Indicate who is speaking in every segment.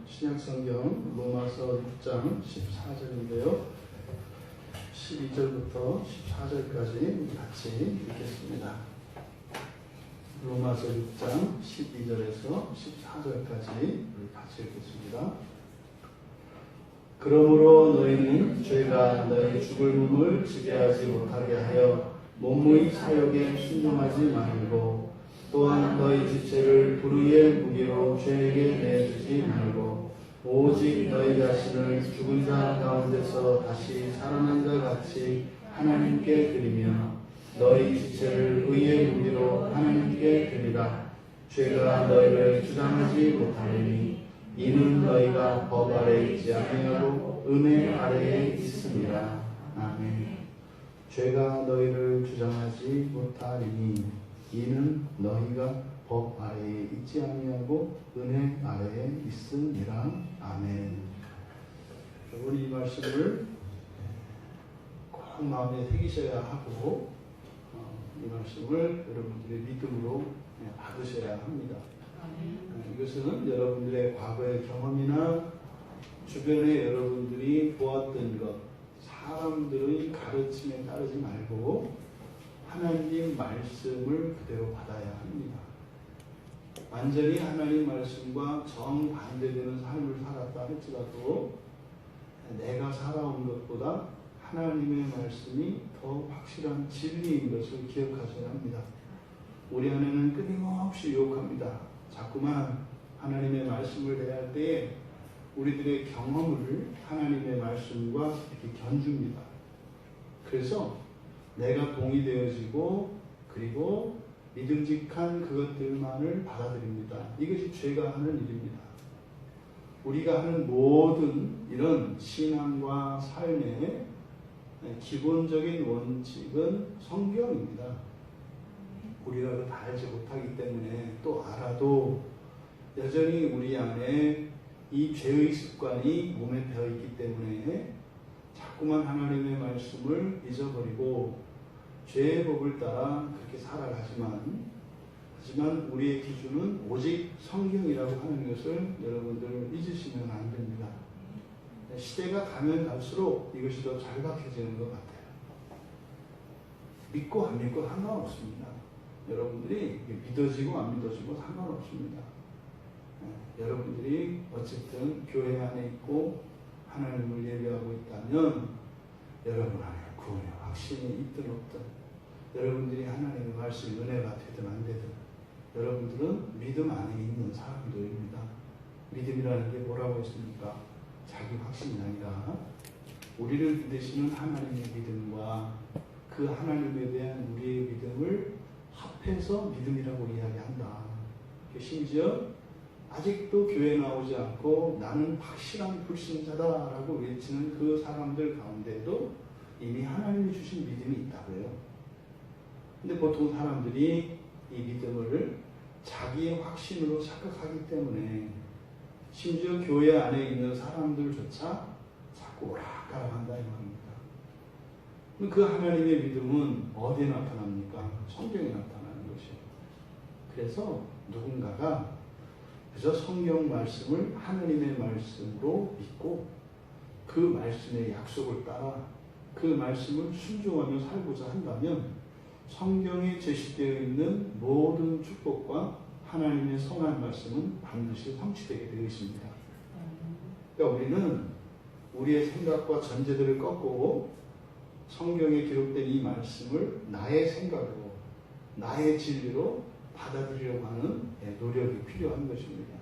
Speaker 1: 신약성경 로마서 6장 14절인데요. 12절부터 14절까지 같이 읽겠습니다. 로마서 6장 12절에서 14절까지 같이 읽겠습니다. 그러므로 너희는 죄가 너희 죽을 몸을 지배하지 못하게 하여 몸의 사욕에 순종하지 말고, 또한 너희 지체를 불의의 무기로 죄에게 내주지 말고, 오직 너희 자신을 죽은 자 가운데서 다시 살아난 자 같이 하나님께 드리며, 너희 지체를 의의 무기로 하나님께 드리라. 죄가 너희를 주장하지 못하리니 이는 너희가 법 아래에 있지 아니하고 은혜 아래에 있습니다. 아멘. 죄가 너희를 주장하지 못하리니 이는 너희가 법 아래에 있지 아니하고 은혜 아래에 있음이라. 아멘. 우리 이 말씀을 꼭 마음에 새기셔야 하고, 이 말씀을 여러분들의 믿음으로 받으셔야 합니다. 이것은 여러분들의 과거의 경험이나 주변에 여러분들이 보았던 것, 사람들의 가르침에 따르지 말고 하나님 말씀을 그대로 받아야 합니다. 완전히 하나님 말씀과 정반대되는 삶을 살았다 할지라도 내가 살아온 것보다 하나님의 말씀이 더 확실한 진리인 것을 기억하셔야 합니다. 우리 안에는 끊임없이 유혹합니다. 자꾸만 하나님의 말씀을 대할 때에 우리들의 경험을 하나님의 말씀과 이렇게 견줍니다. 그래서 내가 동의되어지고 그리고 믿음직한 그것들만을 받아들입니다. 이것이 죄가 하는 일입니다. 우리가 하는 모든 이런 신앙과 삶의 기본적인 원칙은 성경입니다. 우리가 그걸 다 알지 못하기 때문에, 또 알아도 여전히 우리 안에 이 죄의 습관이 몸에 배어 있기 때문에 자꾸만 하나님의 말씀을 잊어버리고 죄의 법을 따라 그렇게 살아가지만, 하지만 우리의 기준은 오직 성경이라고 하는 것을 여러분들 잊으시면 안 됩니다. 시대가 가면 갈수록 이것이 더 절박해지는 것 같아요. 믿고 안 믿고 상관없습니다. 여러분들이 믿어지고 안 믿어지고 상관없습니다. 여러분들이 어쨌든 교회 안에 있고 하나님을 예배하고 있다면 여러분 안에 구원의 확신이 있든 없든, 여러분들이 하나님의 말씀 은혜가 되든 안 되든, 여러분들은 믿음 안에 있는 사람들입니다. 믿음이라는 게 뭐라고 했습니까? 자기 확신이 아니라 우리를 믿으시는 하나님의 믿음과 그 하나님에 대한 우리의 믿음을 합해서 믿음이라고 이야기한다. 심지어 아직도 교회에 나오지 않고 나는 확실한 불신자다라고 외치는 그 사람들 가운데도 이미 하나님이 주신 믿음이 있다고요. 근데 보통 사람들이 이 믿음을 자기의 확신으로 착각하기 때문에 심지어 교회 안에 있는 사람들조차 자꾸 오락가락한다 이 말입니다. 그 하나님의 믿음은 어디에 나타납니까? 성경에 나타나는 것이에요. 그래서 누군가가 그저 성경 말씀을 하나님의 말씀으로 믿고 그 말씀의 약속을 따라 그 말씀을 순종하며 살고자 한다면 성경에 제시되어 있는 모든 축복과 하나님의 선한 말씀은 반드시 성취되게 되어 있습니다. 그러니까 우리는 우리의 생각과 전제들을 꺾고 성경에 기록된 이 말씀을 나의 생각으로, 나의 진리로 받아들이려고 하는 노력이 필요한 것입니다.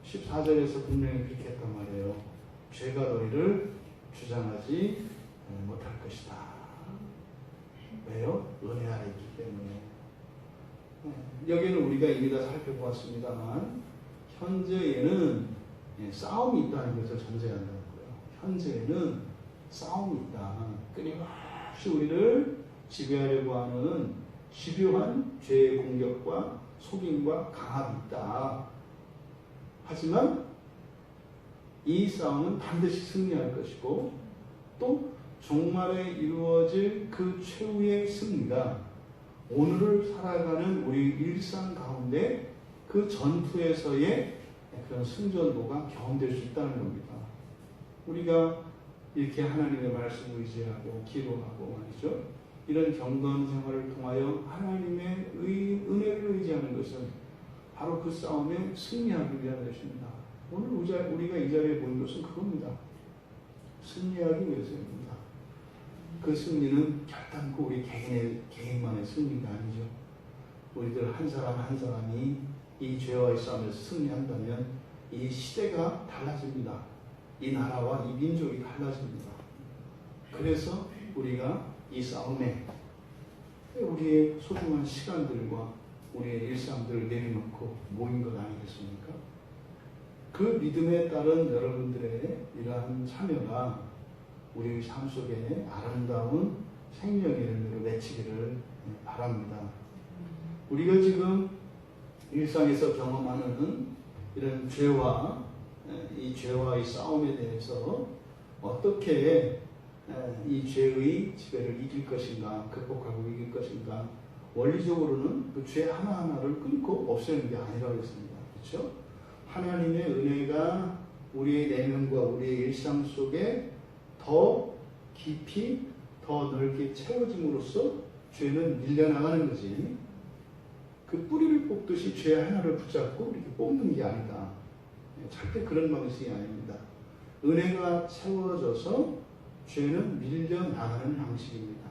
Speaker 1: 14절에서 분명히 그렇게 했단 말이에요. 죄가 너희를 주장하지 못할 것이다. 왜요? 은혜 아래 있기 때문에. 여기는 우리가 이미 다 살펴보았습니다만 현재에는 싸움이 있다는 것을 전제한다고요. 현재에는 싸움이 있다. 끊임없이 우리를 지배하려고 하는 집요한 죄의 공격과 속임과 강압이 있다. 하지만 이 싸움은 반드시 승리할 것이고, 또 종말에 이루어질 그 최후의 승리가 오늘을 살아가는 우리 일상 가운데 그 전투에서의 그런 승전보가 경험될 수 있다는 겁니다. 우리가 이렇게 하나님의 말씀을 의지하고 기도하고 말이죠. 이런 경건 생활을 통하여 하나님의 은혜를 의지하는 것은 바로 그 싸움에 승리하기 위한 것입니다. 오늘 우리가 이 자리에 모인 것은 그겁니다. 승리하기 위해서입니다. 그 승리는 결단코 우리 개인만의 승리가 아니죠. 우리들 한 사람 한 사람이 이 죄와의 싸움에서 승리한다면 이 시대가 달라집니다. 이 나라와 이 민족이 달라집니다. 그래서 우리가 이 싸움에 우리의 소중한 시간들과 우리의 일상들을 내려놓고 모인 것 아니겠습니까? 그 믿음에 따른 여러분들의 이러한 참여가 우리의 삶 속에 아름다운 생명의 열매를 맺히기를 바랍니다. 우리가 지금 일상에서 경험하는 이런 죄와 이 죄와의 싸움에 대해서 어떻게 이 죄의 지배를 이길 것인가, 극복하고 이길 것인가, 원리적으로는 그 죄 하나하나를 끊고 없애는 게 아니라고 했습니다. 그렇죠? 하나님의 은혜가 우리의 내면과 우리의 일상 속에 더 깊이, 더 넓게 채워짐으로써 죄는 밀려나가는 거지. 그 뿌리를 뽑듯이 죄 하나를 붙잡고 이렇게 뽑는 게 아니다. 절대 그런 방식이 아닙니다. 은혜가 채워져서 죄는 밀려나가는 방식입니다.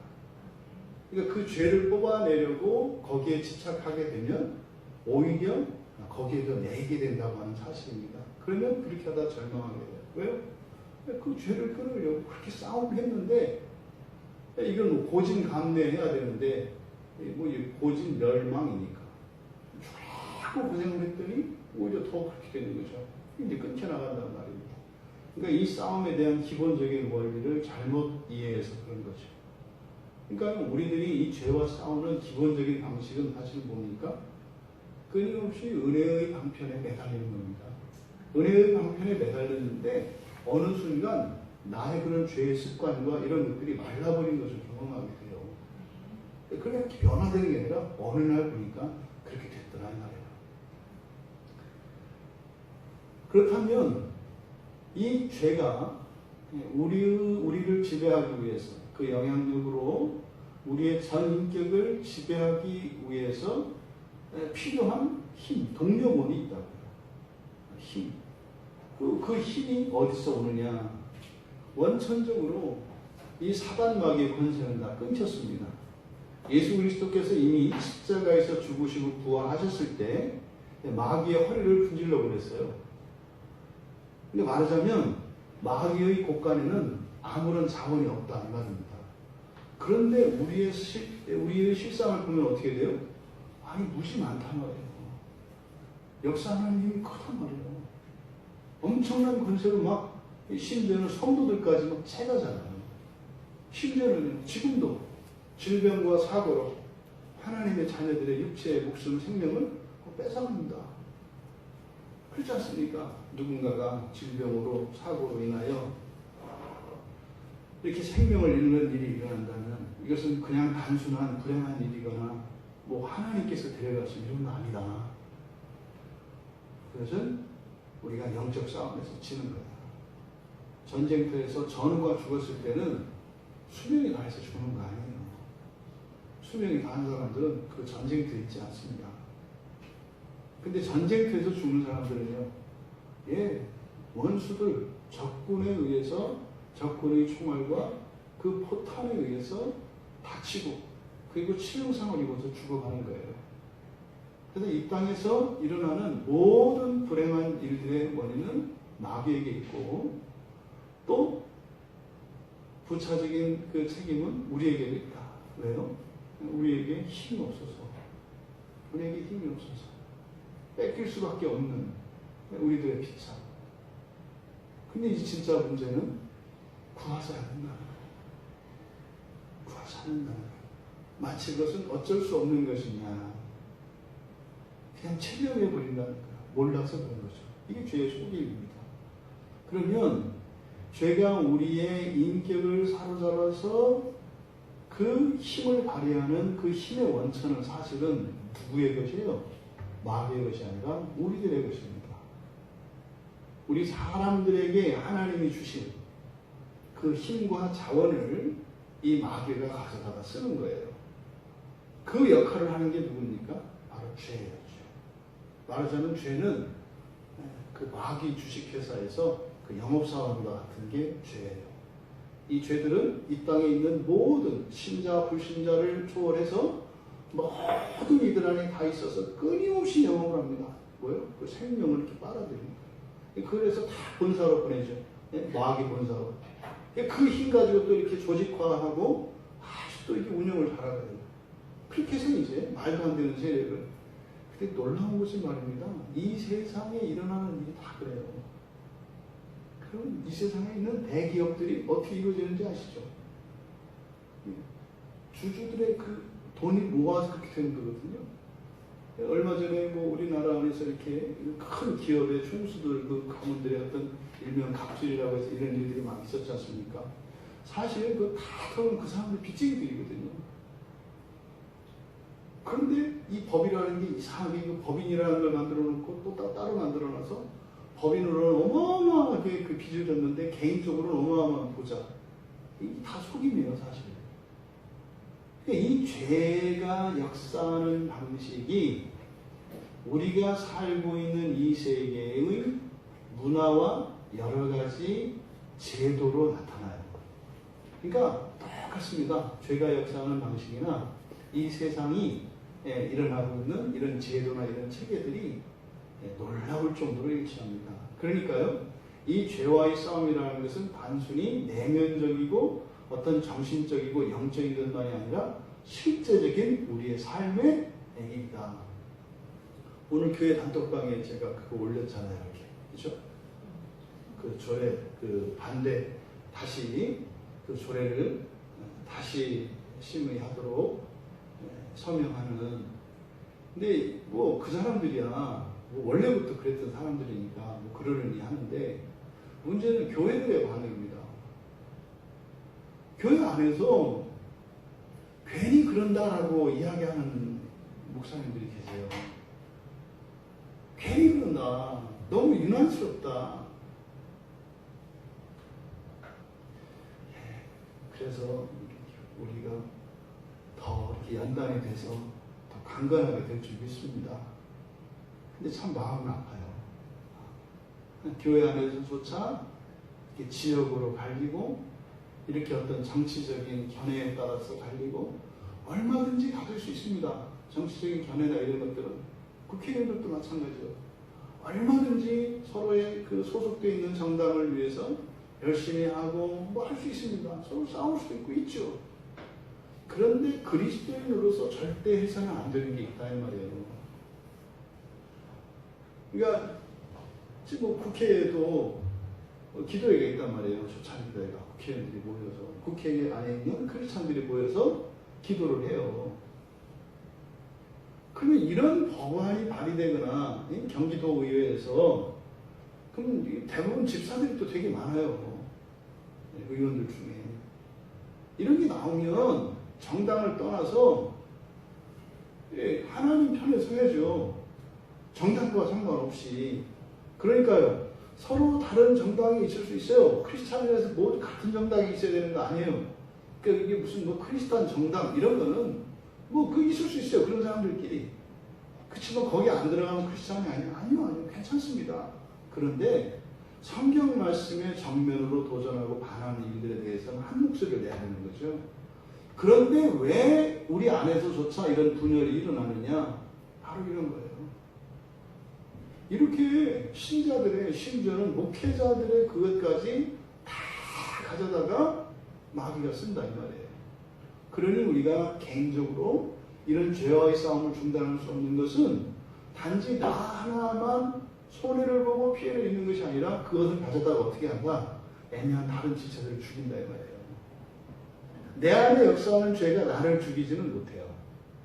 Speaker 1: 그러니까 그 죄를 뽑아내려고 거기에 집착하게 되면 오히려 거기에 더 매이게 된다고 하는 사실입니다. 그러면 그렇게 하다 절망하게 돼요. 왜요? 그 죄를 끊으려고 그렇게 싸움을 했는데 이건 고진감래해야 되는데 뭐 고진 멸망이니까 자꾸 고생을 했더니 오히려 더 그렇게 되는 거죠. 이제 끊겨나간단 말입니다. 그러니까 이 싸움에 대한 기본적인 원리를 잘못 이해해서 그런 거죠. 그러니까 우리들이 이 죄와 싸우는 기본적인 방식은 사실 뭡니까? 끊임없이 은혜의 방편에 매달리는 겁니다. 은혜의 방편에 매달렸는데 어느 순간 나의 그런 죄의 습관과 이런 것들이 말라버린 것을 경험하게 돼요. 그렇게 변화되는 게 아니라 어느 날 보니까 그렇게 됐더라 이 말이에요. 그렇다면 이 죄가 우리를 지배하기 위해서 그 영향력으로 우리의 전 인격을 지배하기 위해서 필요한 힘, 동력원이 있다고요. 힘. 그 힘이 어디서 오느냐? 원천적으로 이 사단 마귀의 권세는 다 끊겼습니다. 예수 그리스도께서 이미 십자가에서 죽으시고 부활하셨을 때 마귀의 허리를 분질러 버렸어요. 근데 말하자면 마귀의 곳간에는 아무런 자원이 없다 이 말입니다. 그런데 우리의 실상을 보면 어떻게 돼요? 아니 무시 많단 말이에요. 역사하는 힘이 크단 말이에요. 엄청난 권세로 막 심지어는 성도들까지 막 채가잖아요. 심지어는 지금도 질병과 사고로 하나님의 자녀들의 육체의 목숨, 생명을 뺏어갑니다. 그렇지 않습니까? 누군가가 질병으로 사고로 인하여 이렇게 생명을 잃는 일이 일어난다면 이것은 그냥 단순한 불행한 일이거나 뭐 하나님께서 데려가신 이런 거 아니다. 그것은 우리가 영적 싸움에서 지는 거야. 전쟁터에서 전우가 죽었을 때는 수명이 다해서 죽는 거 아니에요. 수명이 다한 사람들은 그 전쟁터에 있지 않습니다. 근데 전쟁터에서 죽는 사람들은요, 원수들, 적군에 의해서 적군의 총알과 그 포탄에 의해서 다치고 그리고 치명상을 입어서 죽어가는 거예요. 그래서 이 땅에서 일어나는 모든 불행한 일들의 원인은 마귀에게 있고 또 부차적인 그 책임은 우리에게 있다. 왜요? 우리에게 힘이 없어서, 우리에게 힘이 없어서 뺏길 수밖에 없는 우리들의 비참. 근데 이제 진짜 문제는 구하지 않는다는 거예요. 구하지 않는다는 거예요. 마치 그것은 어쩔 수 없는 것이냐. 그냥 체념해버린다는 거예요. 몰라서 그런 거죠. 이게 죄의 속임입니다. 그러면 죄가 우리의 인격을 사로잡아서 그 힘을 발휘하는 그 힘의 원천은 사실은 누구의 것이에요? 마귀의 것이 아니라 우리들의 것입니다. 우리 사람들에게 하나님이 주신 그 힘과 자원을 이 마귀가 가져다가 쓰는 거예요. 그 역할을 하는 게 누굽니까? 바로 죄예요. 말하자면 죄는 그 마귀 주식회사에서 그 영업사원과 같은 게 죄예요. 이 죄들은 이 땅에 있는 모든 신자, 불신자를 초월해서 모든 이들 안에 다 있어서 끊임없이 영업을 합니다. 뭐요? 그 생명을 이렇게 빨아들입니다. 그래서 다 본사로 보내죠. 마귀 본사로. 그 힘 가지고 또 이렇게 조직화하고 아주 또 이렇게 운영을 잘하거든요. 그렇게 해서 이제 말도 안 되는 세력을. 근데 놀라운 것이 말입니다. 이 세상에 일어나는 일이 다 그래요. 그럼 이 세상에 있는 대기업들이 어떻게 이루어지는지 아시죠? 주주들의 그 돈이 모아서 그렇게 되는 거거든요. 얼마 전에 뭐 우리나라 안에서 이렇게 큰 기업의 총수들 그 가문들의 어떤 일명 갑질이라고 해서 이런 일들이 막 있었지 않습니까? 사실 그 다 털은 그 사람들 빚쟁이들이거든요. 그런데 이 법이라는 게 이상하게 그 법인이라는 걸 만들어 놓고 또 따로 만들어 놔서 법인으로는 어마어마하게 그 빚을 졌는데 개인적으로는 어마어마한 부자. 이게 다 속임이에요, 사실. 이 죄가 역사하는 방식이 우리가 살고 있는 이 세계의 문화와 여러 가지 제도로 나타나요. 그러니까 똑같습니다. 죄가 역사하는 방식이나 이 세상이 일어나고 있는 이런 제도나 이런 체계들이 놀라울 정도로 일치합니다. 그러니까요, 이 죄와의 싸움이라는 것은 단순히 내면적이고 어떤 정신적이고 영적인 것만이 아니라 실제적인 우리의 삶의 얘기입니다. 오늘 교회 단톡방에 제가 그거 올렸잖아요, 이렇게. 그죠? 그 조례, 그 반대, 다시 그 조례를 다시 심의하도록 서명하는. 근데 뭐 그 사람들이야, 뭐 원래부터 그랬던 사람들이니까 뭐 그러려니 하는데 문제는 교회들의 반응입니다. 교회 안에서 괜히 그런다라고 이야기하는 목사님들이 계세요. 괜히 그런다. 너무 유난스럽다. 그래서 우리가 더 이렇게 연단이 돼서 더 강건하게 될 줄 믿습니다. 근데 참 마음은 아파요. 교회 안에서조차 이렇게 지역으로 갈리고 이렇게 어떤 정치적인 견해에 따라서 갈리고 얼마든지 가질 수 있습니다. 정치적인 견해나 이런 것들은 국회의원들도 마찬가지죠. 얼마든지 서로의 그 소속되어 있는 정당을 위해서 열심히 하고 뭐 할 수 있습니다. 서로 싸울 수도 있고 있죠. 그런데 그리스도인으로서 절대 해서는 안 되는 게 있다 이 말이에요. 그러니까 지금 뭐 국회에도 기도회가 있단 말이에요. 초창기도회가 국회의원들이 모여서 국회 안에 있는 크리스찬들이 모여서 기도를 해요. 그러면 이런 법안이 발의되거나 경기도 의회에서 그럼 대부분 집사들이 또 되게 많아요. 의원들 중에. 이런 게 나오면 정당을 떠나서 하나님 편에 서야죠. 정당과 상관없이. 그러니까요. 서로 다른 정당이 있을 수 있어요. 크리스찬이라서 모두 같은 정당이 있어야 되는 거 아니에요. 그러니까 이게 무슨 뭐 크리스찬 정당 이런 거는 뭐 그 있을 수 있어요. 그런 사람들끼리. 그치만 거기 안 들어가면 크리스찬이 아니요. 괜찮습니다. 그런데 성경 말씀에 정면으로 도전하고 반하는 일들에 대해서는 한 목소리를 내야 되는 거죠. 그런데 왜 우리 안에서조차 이런 분열이 일어나느냐? 바로 이런 거예요. 이렇게 신자들의, 심지어는 목회자들의 그것까지 다 가져다가 마귀가 쓴다 이 말이에요. 그러니 우리가 개인적으로 이런 죄와의 싸움을 중단할 수 없는 것은 단지 나 하나만 손해를 보고 피해를 입는 것이 아니라 그것을 가져다가 어떻게 한다? 애매한 다른 지체들을 죽인다 이 말이에요. 내 안에 역사하는 죄가 나를 죽이지는 못해요.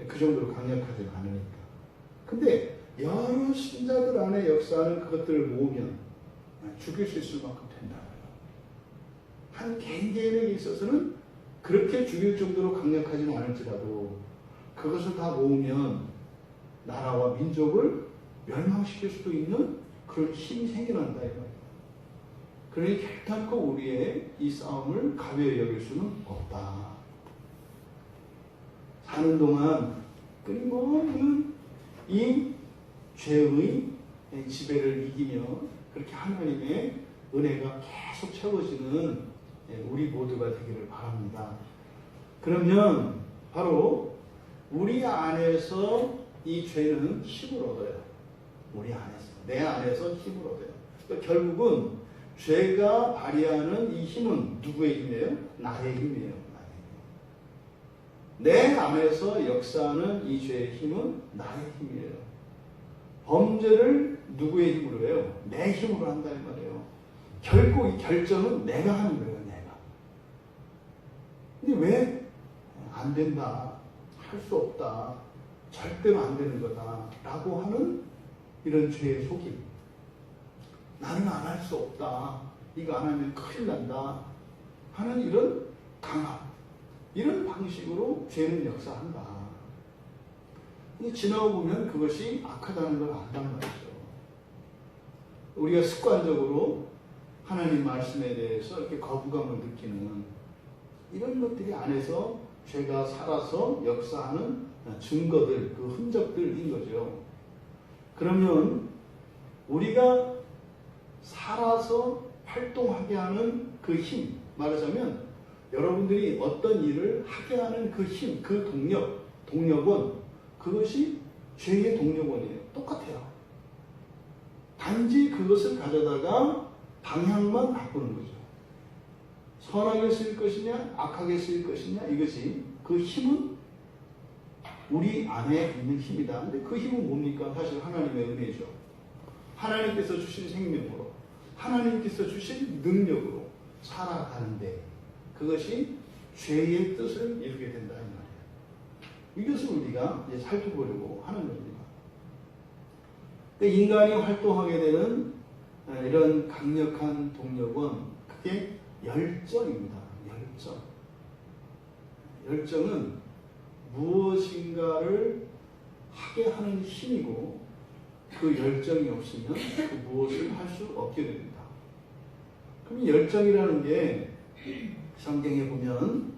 Speaker 1: 그 정도로 강력하지 않으니까. 근데 여러 신자들 안에 역사하는 그것들을 모으면 죽일 수 있을 만큼 된다고요. 한 개인에게 있어서는 그렇게 죽일 정도로 강력하지는 않을지라도 그것을 다 모으면 나라와 민족을 멸망시킬 수도 있는 그런 힘이 생겨난다 이 말이에요. 그러니 결단코 우리의 이 싸움을 가벼이 여길 수는 없다. 사는 동안 끊임없는 이 죄의 지배를 이기며 그렇게 하나님의 은혜가 계속 채워지는 우리 모두가 되기를 바랍니다. 그러면 바로 우리 안에서 이 죄는 힘을 얻어요. 우리 안에서, 내 안에서 힘을 얻어요. 그러니까 결국은 죄가 발휘하는 이 힘은 누구의 힘이에요? 나의 힘이에요. 내 안에서 역사하는 이 죄의 힘은 나의 힘이에요. 범죄를 누구의 힘으로 해요? 내 힘으로 한다 이 말이에요. 결국 이 결정은 내가 하는 거예요. 내가. 근데 왜 안 된다, 할 수 없다, 절대로 안 되는 거다 라고 하는 이런 죄의 속임, 나는 안 할 수 없다, 이거 안 하면 큰일 난다 하는 이런 강압, 이런 방식으로 죄는 역사한다. 근데 지나고 보면 그것이 악하다는 걸 안단 말이죠. 우리가 습관적으로 하나님 말씀에 대해서 이렇게 거부감을 느끼는 이런 것들이 안에서 죄가 살아서 역사하는 증거들, 그 흔적들인 거죠. 그러면 우리가 살아서 활동하게 하는 그 힘, 말하자면 여러분들이 어떤 일을 하게 하는 그 힘, 그 동력은 그것이 죄의 동력원이에요. 똑같아요. 단지 그것을 가져다가 방향만 바꾸는 거죠. 선하게 쓰일 것이냐, 악하게 쓰일 것이냐, 이것이 그 힘은 우리 안에 있는 힘이다. 근데 그 힘은 뭡니까? 사실 하나님의 은혜죠. 하나님께서 주신 생명으로, 하나님께서 주신 능력으로 살아가는데 그것이 죄의 뜻을 이루게 된다 이 말이에요. 이것을 우리가 이제 살펴보려고 하는 겁니다. 그러니까 인간이 활동하게 되는 이런 강력한 동력은 그게 열정입니다. 열정은 무엇인가를 하게 하는 힘이고 그 열정이 없으면 그 무엇을 할 수 없게 됩니다. 그럼 열정이라는 게 성경에 보면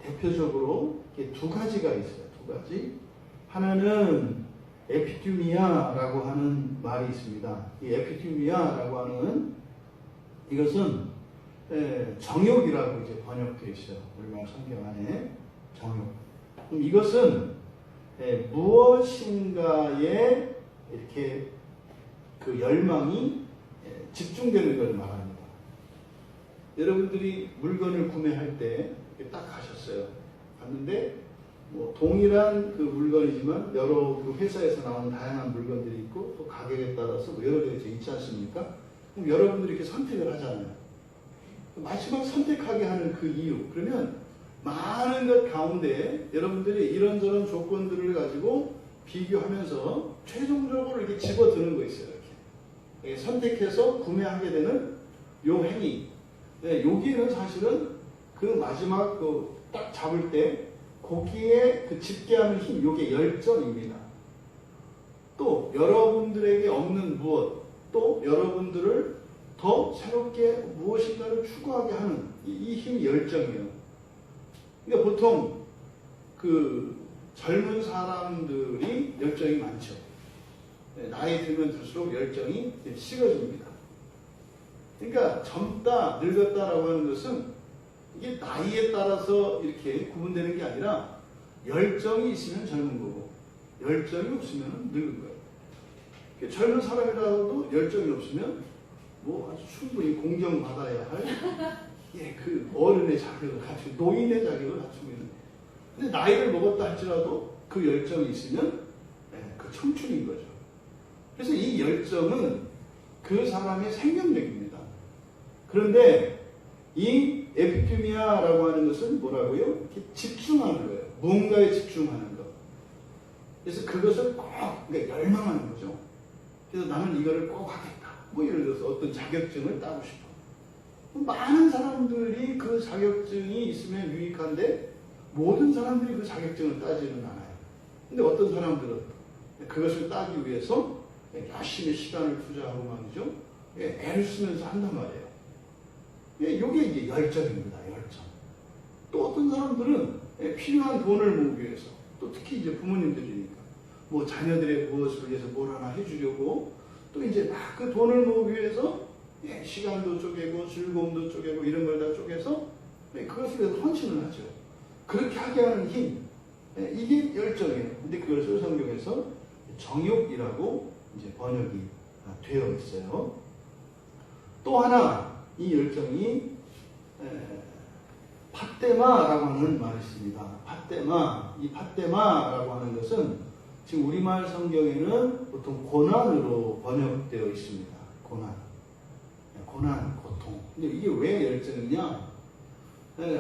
Speaker 1: 대표적으로 두 가지가 있어요. 두 가지. 하나는 에피투미아라고 하는 말이 있습니다. 이 에피투미아라고 하는 이것은 정욕이라고 이제 번역되어 있어요. 우리말 성경 안에 정욕. 그럼 이것은 무엇인가에 이렇게 그 열망이 집중되는 걸 말합니다. 여러분들이 물건을 구매할 때 딱 가셨어요. 갔는데 뭐 동일한 그 물건이지만 여러 그 회사에서 나온 다양한 물건들이 있고 또 가격에 따라서 뭐 여러 개가 있지 않습니까? 그럼 여러분들이 이렇게 선택을 하잖아요. 마지막 선택하게 하는 그 이유, 그러면 많은 것 가운데 여러분들이 이런저런 조건들을 가지고 비교하면서 최종적으로 이렇게 집어드는 거 있어요. 이렇게 선택해서 구매하게 되는 요 행위, 여기에는 사실은 그 마지막 그 딱 잡을 때 거기에 그 집계하는 힘, 요게 열정입니다. 또 여러분들에게 없는 무엇, 또 여러분들을 더 새롭게 무엇인가를 추구하게 하는 이 힘이 열정이에요. 그러니까 보통 그 젊은 사람들이 열정이 많죠. 나이 들면 들수록 열정이 식어집니다. 그러니까 젊다, 늙었다라고 하는 것은 이게 나이에 따라서 이렇게 구분되는 게 아니라 열정이 있으면 젊은 거고 열정이 없으면 늙은 거예요. 젊은 사람이라도 열정이 없으면 뭐 아주 충분히 공경받아야 할 그 어른의 자격을 갖추고 노인의 자격을 갖추고 있는 거예요. 근데 나이를 먹었다 할지라도 그 열정이 있으면 그 청춘인 거죠. 그래서 이 열정은 그 사람의 생명력입니다. 그런데 이 에피투미아라고 하는 것은 뭐라고요? 이렇게 집중하는 거예요. 무언가에 집중하는 것. 그래서 그것을 꼭 그러니까 열망하는 거죠. 그래서 나는 이거를 꼭 하겠다. 뭐 예를 들어서 어떤 자격증을 따고 싶어. 많은 사람들이 그 자격증이 있으면 유익한데 모든 사람들이 그 자격증을 따지는 않아요. 근데 어떤 사람들은 그것을 따기 위해서 열심히 시간을 투자하고 말이죠. 애를 쓰면서 한단 말이에요. 이게 이제 열정입니다. 열정. 또 어떤 사람들은 필요한 돈을 모으기 위해서, 또 특히 이제 부모님들이니까 뭐 자녀들의 무엇을 위해서 뭘 하나 해주려고 또 이제 막 그 돈을 모으기 위해서 시간도 쪼개고 즐거움도 쪼개고 이런 걸 다 쪼개서 그것을 위해서 헌신을 하죠. 그렇게 하게 하는 힘, 이게 열정이에요. 근데 그것을 성경에서 정욕이라고 이제 번역이 되어 있어요. 또 하나 이 열정이 팟데마라고 하는 말이 있습니다. 팟데마, 이 팟데마라고 하는 것은 지금 우리말 성경에는 보통 고난으로 번역되어 있습니다. 고난, 고통. 근데 이게 왜 열정이냐?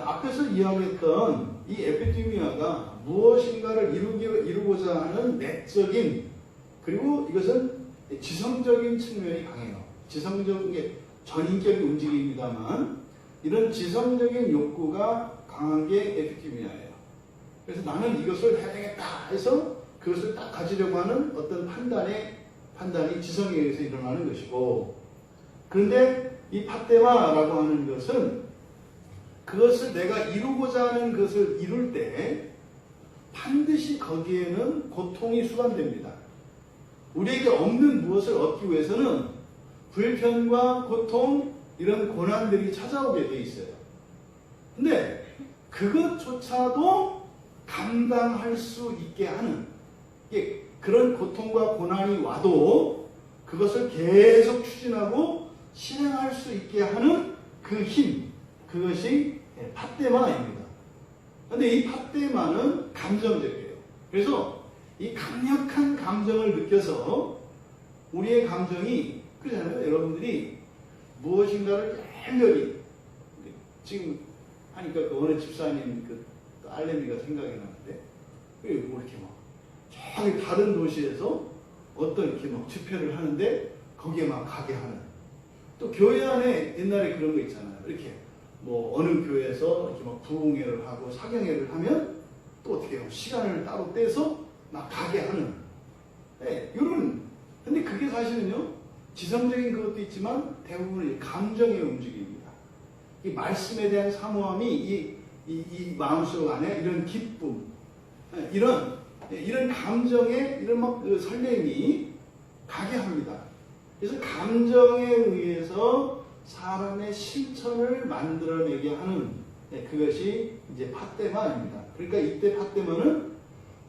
Speaker 1: 앞에서 이야기했던 이 에피디미아가 무엇인가를 이루고자 하는 내적인, 그리고 이것은 지성적인 측면이 강해요. 지성적인 게 전인격의 움직임입니다만 이런 지성적인 욕구가 강하게 에피디미아예요. 그래서 나는 이것을 해야 되겠다 해서 그것을 딱 가지려고 하는 어떤 판단이 지성에 의해서 일어나는 것이고, 그런데 이 팟데마라고 하는 것은 그것을 내가 이루고자 하는 것을 이룰 때 반드시 거기에는 고통이 수반됩니다. 우리에게 없는 무엇을 얻기 위해서는 불편과 고통, 이런 고난들이 찾아오게 돼 있어요. 근데 그것조차도 감당할 수 있게 하는, 그런 고통과 고난이 와도 그것을 계속 추진하고 실행할 수 있게 하는 그 힘, 그것이 팟데마입니다. 그런데 이 팟데마는 감정적이에요. 그래서 이 강력한 감정을 느껴서 우리의 감정이, 그러잖아요. 여러분들이 무엇인가를 열렬히, 지금 하니까 그 어느 집사님 그 딸내미가 생각이 나는데, 뭐 이렇게 막 저기 다른 도시에서 어떤 이렇게 막 집회를 하는데 거기에 막 가게 하는, 또 교회 안에 옛날에 그런 거 있잖아요. 이렇게 뭐 어느 교회에서 이렇게 막 부흥회를 하고 사경회를 하면 또 어떻게 해요? 시간을 따로 떼서 막 가게 하는, 이런. 근데 그게 사실은요, 지성적인 그것도 있지만 대부분 감정의 움직임입니다. 이 말씀에 대한 사모함이 이 마음속 안에 이런 기쁨, 이런 감정의 이런 막 설렘이 가게 합니다. 그래서 감정에 의해서 사람의 실천을 만들어내게 하는, 그것이 이제 팟데마입니다. 그러니까 이때 팟데마는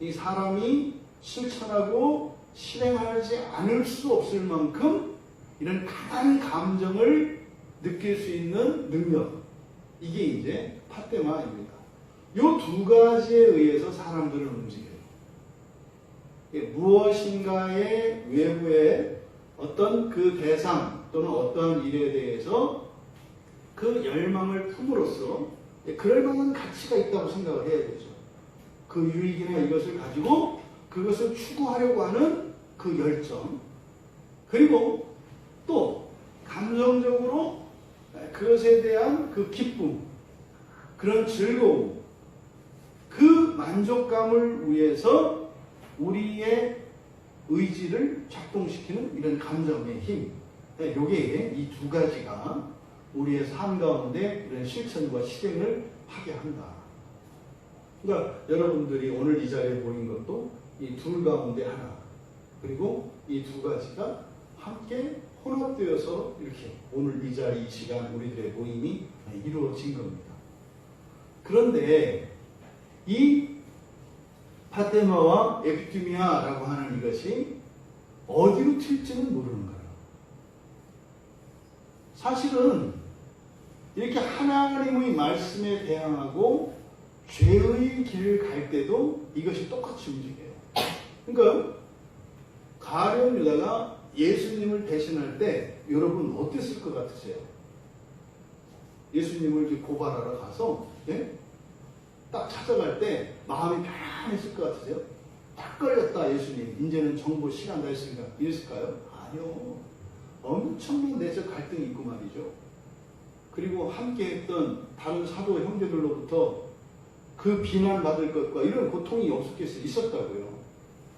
Speaker 1: 이 사람이 실천하고 실행하지 않을 수 없을 만큼 이런 강한 감정을 느낄 수 있는 능력, 이게 이제 팟데마입니다. 이 두 가지에 의해서 사람들을 움직여요. 무엇인가의 외부의 어떤 그 대상 또는 어떠한 일에 대해서 그 열망을 품으로써 그럴 만한 가치가 있다고 생각을 해야 되죠. 그 유익이나 이것을 가지고 그것을 추구하려고 하는 그 열정, 그리고 또 감정적으로 그것에 대한 그 기쁨, 그런 즐거움, 그 만족감을 위해서 우리의 의지를 작동시키는 이런 감정의 힘, 요게 이 두 가지가 우리의 삶 가운데 이런 실천과 실행을 하게 한다. 그러니까 여러분들이 오늘 이 자리에 모인 것도 이 둘 가운데 하나, 그리고 이 두 가지가 함께 혼합되어서 이렇게 오늘 이 자리, 이 시간 우리들의 모임이 이루어진 겁니다. 그런데 이 팟데마와 에피디미아라고 하는 이것이 어디로 튈지는 모르는 거예요. 사실은 이렇게 하나님의 말씀에 대항하고 죄의 길을 갈 때도 이것이 똑같이 움직여요. 그러니까 가룟 유다가 예수님을 배신할 때 여러분 어땠을 것 같으세요? 예수님을 이렇게 고발하러 가서 딱 찾아갈 때 마음이 편안했을 것 같으세요? 딱 걸렸다 예수님, 이제는 정보 시간 다 했으니까 이랬을까요? 아니요. 엄청난 내적 갈등이 있고 말이죠. 그리고 함께 했던 다른 사도 형제들로부터 그 비난받을 것과 이런 고통이 없었겠어요? 있었다고요.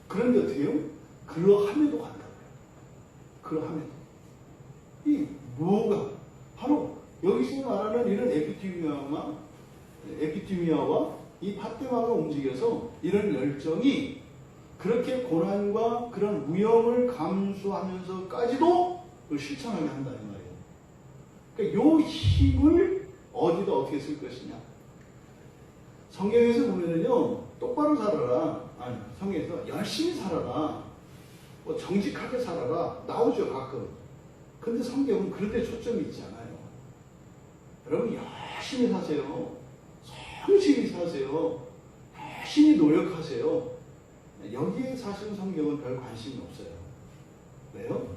Speaker 1: 그런데 어떻게 해요? 그러함에도 간다고요. 그러함에도. 이 뭐가? 바로 여기서 말하는 이런 에피티미아와 이 파테마가 움직여서 이런 열정이 그렇게 고난과 그런 위험을 감수하면서까지도 실천하게 한다 이 말이에요. 그러니까 요 힘을 어디다 어떻게 쓸 것이냐. 성경에서 보면은요, 똑바로 살아라. 아니, 성경에서 열심히 살아라. 뭐 정직하게 살아라. 나오죠, 가끔. 근데 성경은 그런 데 초점이 있지 않아요. 여러분, 열심히 사세요. 성실히 사세요. 열심히 노력하세요. 여기에 사실 성경은 별 관심이 없어요. 왜요?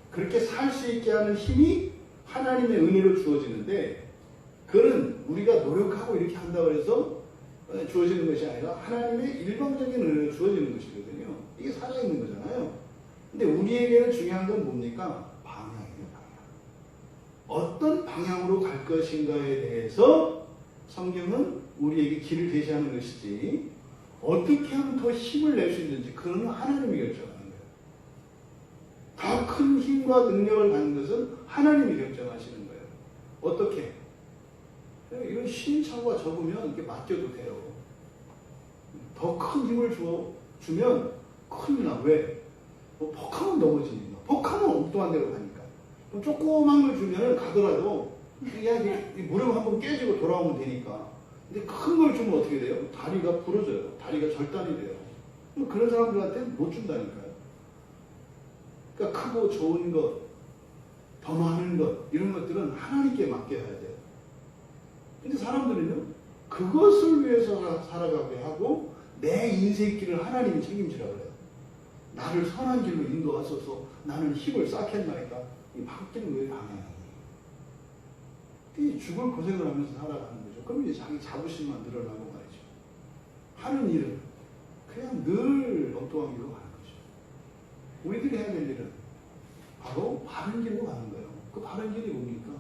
Speaker 1: 그렇게 살 수 있게 하는 힘이 하나님의 은혜로 주어지는데, 그거는 우리가 노력하고 이렇게 한다고 해서 주어지는 것이 아니라 하나님의 일방적인 은혜로 주어지는 것이거든요. 이게 살아있는 거잖아요. 근데 우리에게는 중요한 건 뭡니까? 방향이에요, 방향. 어떤 방향으로 갈 것인가에 대해서 성경은 우리에게 길을 제시하는 것이지, 어떻게 하면 더 힘을 낼 수 있는지 그건 하나님이 결정하는 거예요. 더 큰 힘과 능력을 갖는 것은 하나님이 결정하시는 거예요. 어떻게? 이건 시행착오가 적으면 이렇게 맡겨도 돼요. 더 큰 힘을 주면 큰일 나. 왜? 뭐 퍽하면 넘어지니까. 퍽하면 엉뚱한 데로 가니까. 그럼 조그만 걸 주면 가더라도 그냥 무릎 한번 깨지고 돌아오면 되니까. 근데 큰 걸 주면 어떻게 돼요? 다리가 부러져요. 다리가 절단이 돼요. 그런 사람들한테 못 준다니까요. 그러니까 크고 좋은 것, 더 많은 것, 이런 것들은 하나님께 맡겨야 돼요. 근데 사람들은요, 그것을 위해서 살아가게 하고 내 인생길을 하나님이 책임지라고 그래요. 나를 선한 길로 인도하소서. 나는 힘을 쌓겠나이까. 이 바뀌는 거예요, 방향이. 죽을 고생을 하면서 살아가는 거죠. 그럼 이제 자기 자부심만 늘어나고 말이죠. 하는 일은 그냥 늘 엉뚱한 길로 가는 거죠. 우리들이 해야 될 일은 바로 바른 길로 가는 거예요. 그 바른 길이 뭡니까?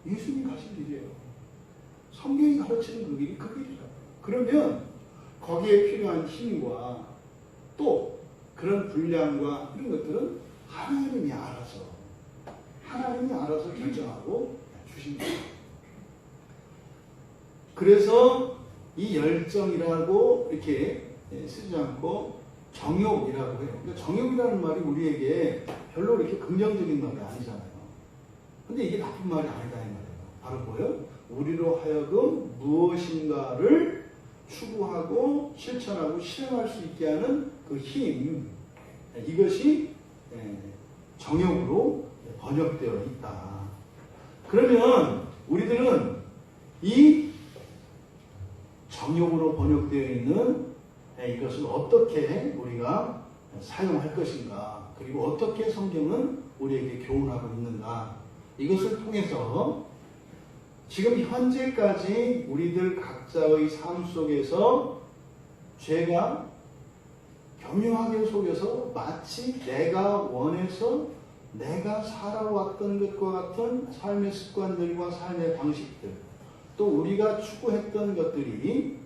Speaker 1: 예수님 가신 길이에요. 성경이 가르치는 그 길이 그 길이라고. 그러면 거기에 필요한 힘과 또 그런 분량과 이런 것들은 하나님이 알아서 결정하고 주신 거예요. 그래서 이 열정이라고 이렇게 쓰지 않고 정욕이라고 해요. 그러니까 정욕이라는 말이 우리에게 별로 이렇게 긍정적인 말이 아니잖아요. 근데 이게 나쁜 말이 아니다 이 말이에요. 바로 뭐예요? 우리로 하여금 무엇인가를 추구하고 실천하고 실행할 수 있게 하는 그 힘, 이것이 정욕으로 번역되어 있다. 그러면 우리들은 이 정욕으로 번역되어 있는 이것을 어떻게 우리가 사용할 것인가, 그리고 어떻게 성경은 우리에게 교훈하고 있는가, 이것을 통해서 지금 현재까지 우리들 각자의 삶 속에서 죄가 교묘하게 속여서 마치 내가 원해서 내가 살아왔던 것과 같은 삶의 습관들과 삶의 방식들, 또 우리가 추구했던 것들이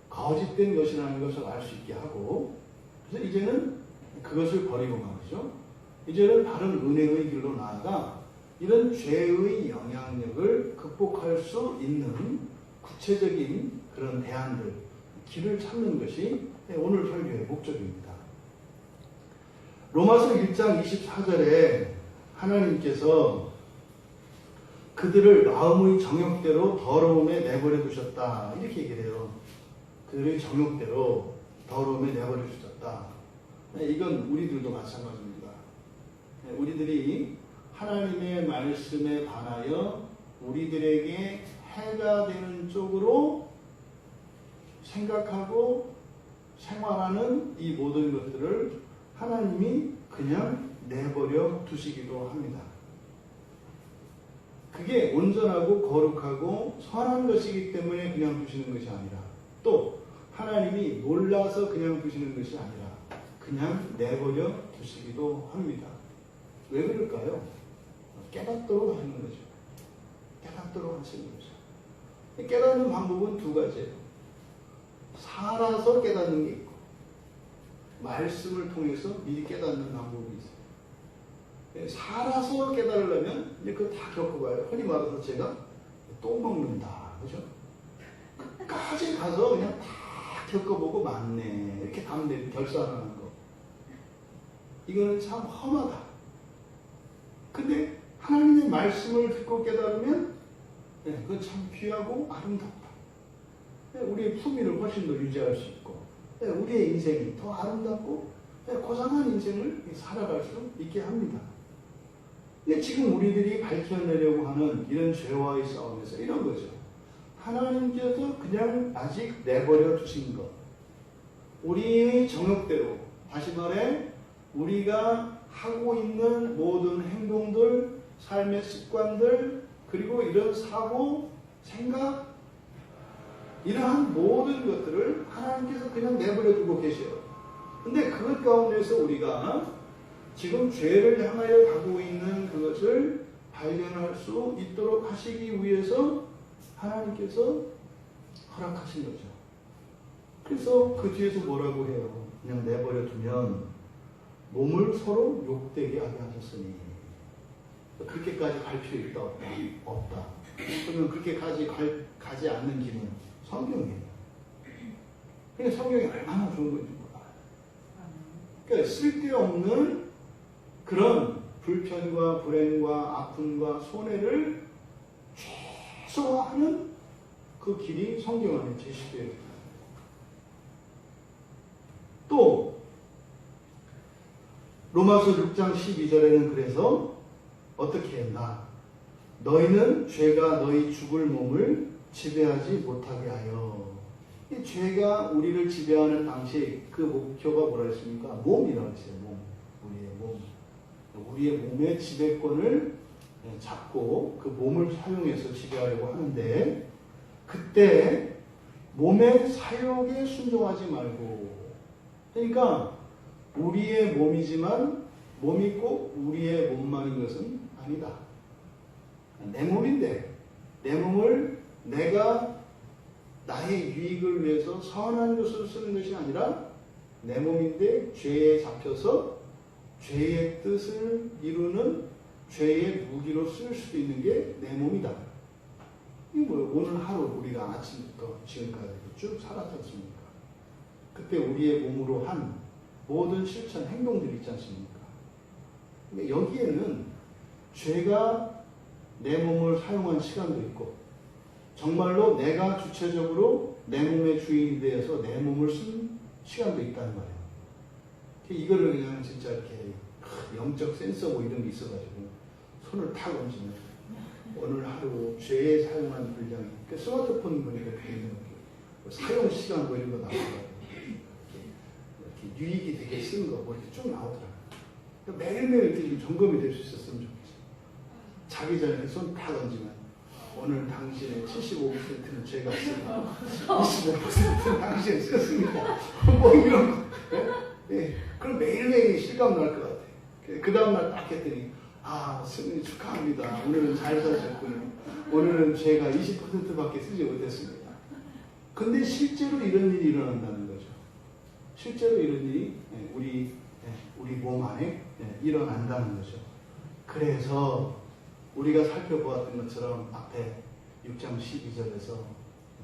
Speaker 1: 거짓된 것이라는 것을 알 수 있게 하고, 그래서 이제는 그것을 버리고 말이죠. 이제는 다른 은혜의 길로 나아가 이런 죄의 영향력을 극복할 수 있는 구체적인 그런 대안들, 길을 찾는 것이 오늘 설교의 목적입니다. 로마서 1장 24절에 하나님께서 그들을 마음의 정욕대로 더러움에 내버려 두셨다, 이렇게 얘기를 해요. 그들의 정욕대로 더러움에 내버려 두셨다. 이건 우리들도 마찬가지입니다. 우리들이 하나님의 말씀에 반하여 우리들에게 해가 되는 쪽으로 생각하고 생활하는 이 모든 것들을 하나님이 그냥 내버려 두시기도 합니다. 그게 온전하고 거룩하고 선한 것이기 때문에 그냥 두시는 것이 아니라, 또 하나님이 몰라서 그냥 두시는 것이 아니라 그냥 내버려 두시기도 합니다. 왜 그럴까요? 깨닫도록 하는 거죠. 깨닫도록 하시는 거죠. 깨닫는 방법은 두 가지예요. 살아서 깨닫는 게 있고, 말씀을 통해서 미리 깨닫는 방법이 있어요. 살아서 깨달으려면 이제 그거 다 겪어봐요. 흔히 말해서 제가 또 먹는다. 그죠? 끝까지 가서 그냥 다 겪어보고 맞네. 이렇게 가면 결산하는 거. 이거는 참 험하다. 근데 하나님의 말씀을 듣고 깨달으면 그건 참 귀하고 아름답다. 우리의 품위를 훨씬 더 유지할 수 있고 우리의 인생이 더 아름답고 고상한 인생을 살아갈 수 있게 합니다. 근데 지금 우리들이 밝혀내려고 하는 이런 죄와의 싸움에서 이런 거죠. 하나님께서 그냥 아직 내버려 두신 것. 우리의 정욕대로, 다시 말해 우리가 하고 있는 모든 행동들, 삶의 습관들, 그리고 이런 사고, 생각, 이러한 모든 것들을 하나님께서 그냥 내버려 두고 계셔요. 근데 그것 가운데서 우리가 지금 죄를 향하여 가고 있는 그것을 발견할 수 있도록 하시기 위해서 하나님께서 허락하신 거죠. 그래서 그 뒤에서 뭐라고 해요? 그냥 내버려 두면 몸을 서로 욕되게 하게 하셨으니 그렇게까지 갈 필요 있다 없다? 없다. 그러면 그렇게까지 가지 않는 길은 성경이에요. 그러니까 성경이 얼마나 좋은 건지 몰라요. 그러니까 쓸데없는 그런 불편과 불행과 아픔과 손해를 최소화하는 그 길이 성경 안에 제시되어 있다. 또 로마서 6장 12절에는 그래서 어떻게 했나? 너희는 죄가 너희 죽을 몸을 지배하지 못하게 하여. 이 죄가 우리를 지배하는 당시 그 목표가 뭐라 했습니까? 몸이라고 했어요. 몸. 우리의 몸. 우리의 몸의 지배권을 잡고 그 몸을 사용해서 지배하려고 하는데 그때 몸의 사욕에 순종하지 말고, 그러니까 우리의 몸이지만 몸이 꼭 우리의 몸만인 것은 아니다. 내 몸인데 내 몸을 내가 나의 유익을 위해서 선한 것으로 쓰는 것이 아니라 내 몸인데 죄에 잡혀서 죄의 뜻을 이루는 죄의 무기로 쓸 수도 있는 게 내 몸이다. 이게 뭐예요? 오늘 하루 우리가 아침부터 지금까지 쭉 살았지 않습니까? 그때 우리의 몸으로 한 모든 실천, 행동들이 있지 않습니까? 근데 여기에는 죄가 내 몸을 사용한 시간도 있고 정말로 내가 주체적으로 내 몸의 주인이 되어서 내 몸을 쓴 시간도 있다는 말이에요. 이거를 그냥 진짜 이렇게 영적 센서 뭐 이런 게 있어가지고 손을 탁 얹으면 오늘 하루 죄에 사용한 분량이 스마트폰 보니까 사용 시간 뭐 이런 거 나오더라고요. 이렇게 유익이 되게 쓴 거 뭐 이렇게 쭉 나오더라고요. 매일매일 이렇게 좀 점검이 될 수 있었으면 좋겠어요. 자기 전에 손 탁 얹으면 오늘 당신의 75%는 죄가 있습니다. 25%는 당신이 썼습니다. 뭐 이런 거. 네? 그럼 매일매일 실감 날 것 같아요. 그 다음날 딱 했더니 스님 축하합니다. 오늘은 잘 사셨군요. 오늘은 죄가 20%밖에 쓰지 못했습니다. 근데 실제로 이런 일이 일어난다는 거죠. 실제로 이런 일이 우리 몸 안에 일어난다는 거죠. 그래서 우리가 살펴보았던 것처럼 앞에 6장 12절에서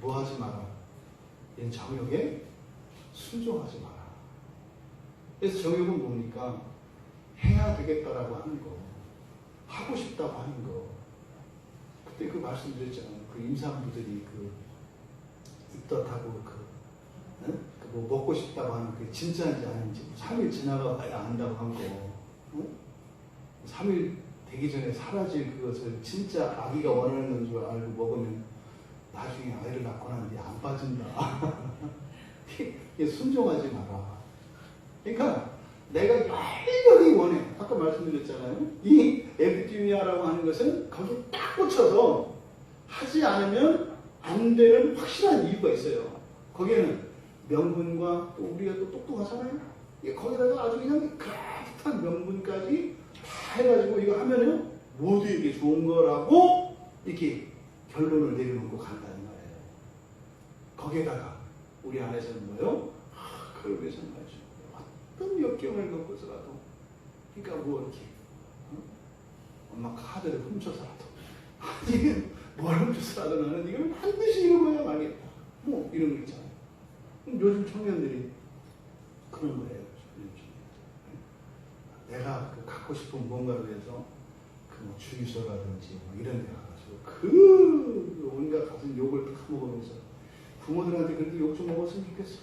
Speaker 1: 뭐 하지 마라. 이 정욕에 순종하지 마라. 그래서 정욕은 뭡니까? 해야 되겠다라고 하는 거. 하고 싶다고 하는 거. 그때 그 말씀드렸잖아요. 그 임산부들이 입덧하고 뭐 먹고 싶다고 하는 그 진짜인지 아닌지 3일 지나가 봐야 안다고 한 거. 3일 되기 전에 사라질 그것을 진짜 아기가 원하는 줄 알고 먹으면 나중에 아이를 낳고 난 뒤에 안 빠진다. 이게 순종하지 마라. 그러니까 내가 열렬히 원해. 아까 말씀드렸잖아요. 이 에피디미아라고 하는 것은 거기에 딱 꽂혀서 하지 않으면 안 되는 확실한 이유가 있어요. 거기에는 명분과 또 우리가 또 똑똑하잖아요. 거기다가 아주 그냥 그럴듯한 명분까지 다 해가지고 이거 하면은 모두에게 좋은 거라고 이렇게 결론을 내려놓고 간다는 거예요. 거기에다가 우리 안에서는 뭐예요? 그걸 위해서는 말이죠. 어떤 역경을 겪고서라도, 그러니까 뭐 이렇게 엄마 카드를 훔쳐서라도 아니면 뭐라는 짓을 하든 나는 이걸 반드시 이루어야 말겠다. 뭐 이런 거 있잖아요. 요즘 청년들이 그런 거예요. 내가 그 갖고 싶은 뭔가를 위해서 그뭐 주유소라든지 뭐 이런 데 가가지고 그 온갖 같은 욕을 다 먹으면서 부모들한테 그렇게 욕 좀 먹었으면 좋겠어.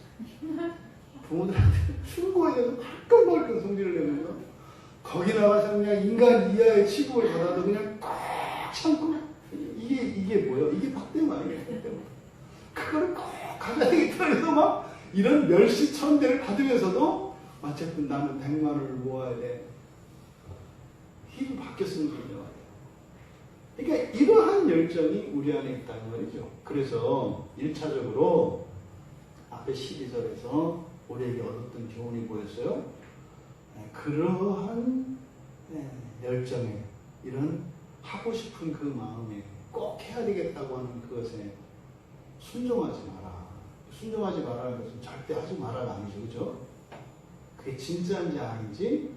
Speaker 1: 부모들한테 충고에 대해서 가끔가끔 성질을 내면서 거기 나가서 그냥 인간 이하의 취급을 받아도 그냥 꽉 참고 이게 뭐예요? 이게 박대모 아니에요? 그걸 꼭 가져야 되겠다 해서 막 이런 멸시천대를 받으면서도 어쨌든 나는 100만 원을 모아야 돼. 힘이 바뀌었으면 좋겠네요. 그러니까 이러한 열정이 우리 안에 있다는 말이죠. 그래서 1차적으로 앞에 12절에서 우리에게 얻었던 교훈이 뭐였어요? 그러한 열정에 이런 하고 싶은 그 마음에 꼭 해야 되겠다고 하는 그것에 순종하지 마라. 순종하지 말라는 것은 절대 하지 말아가 아니죠. 그죠? 그게 진짜인지 아닌지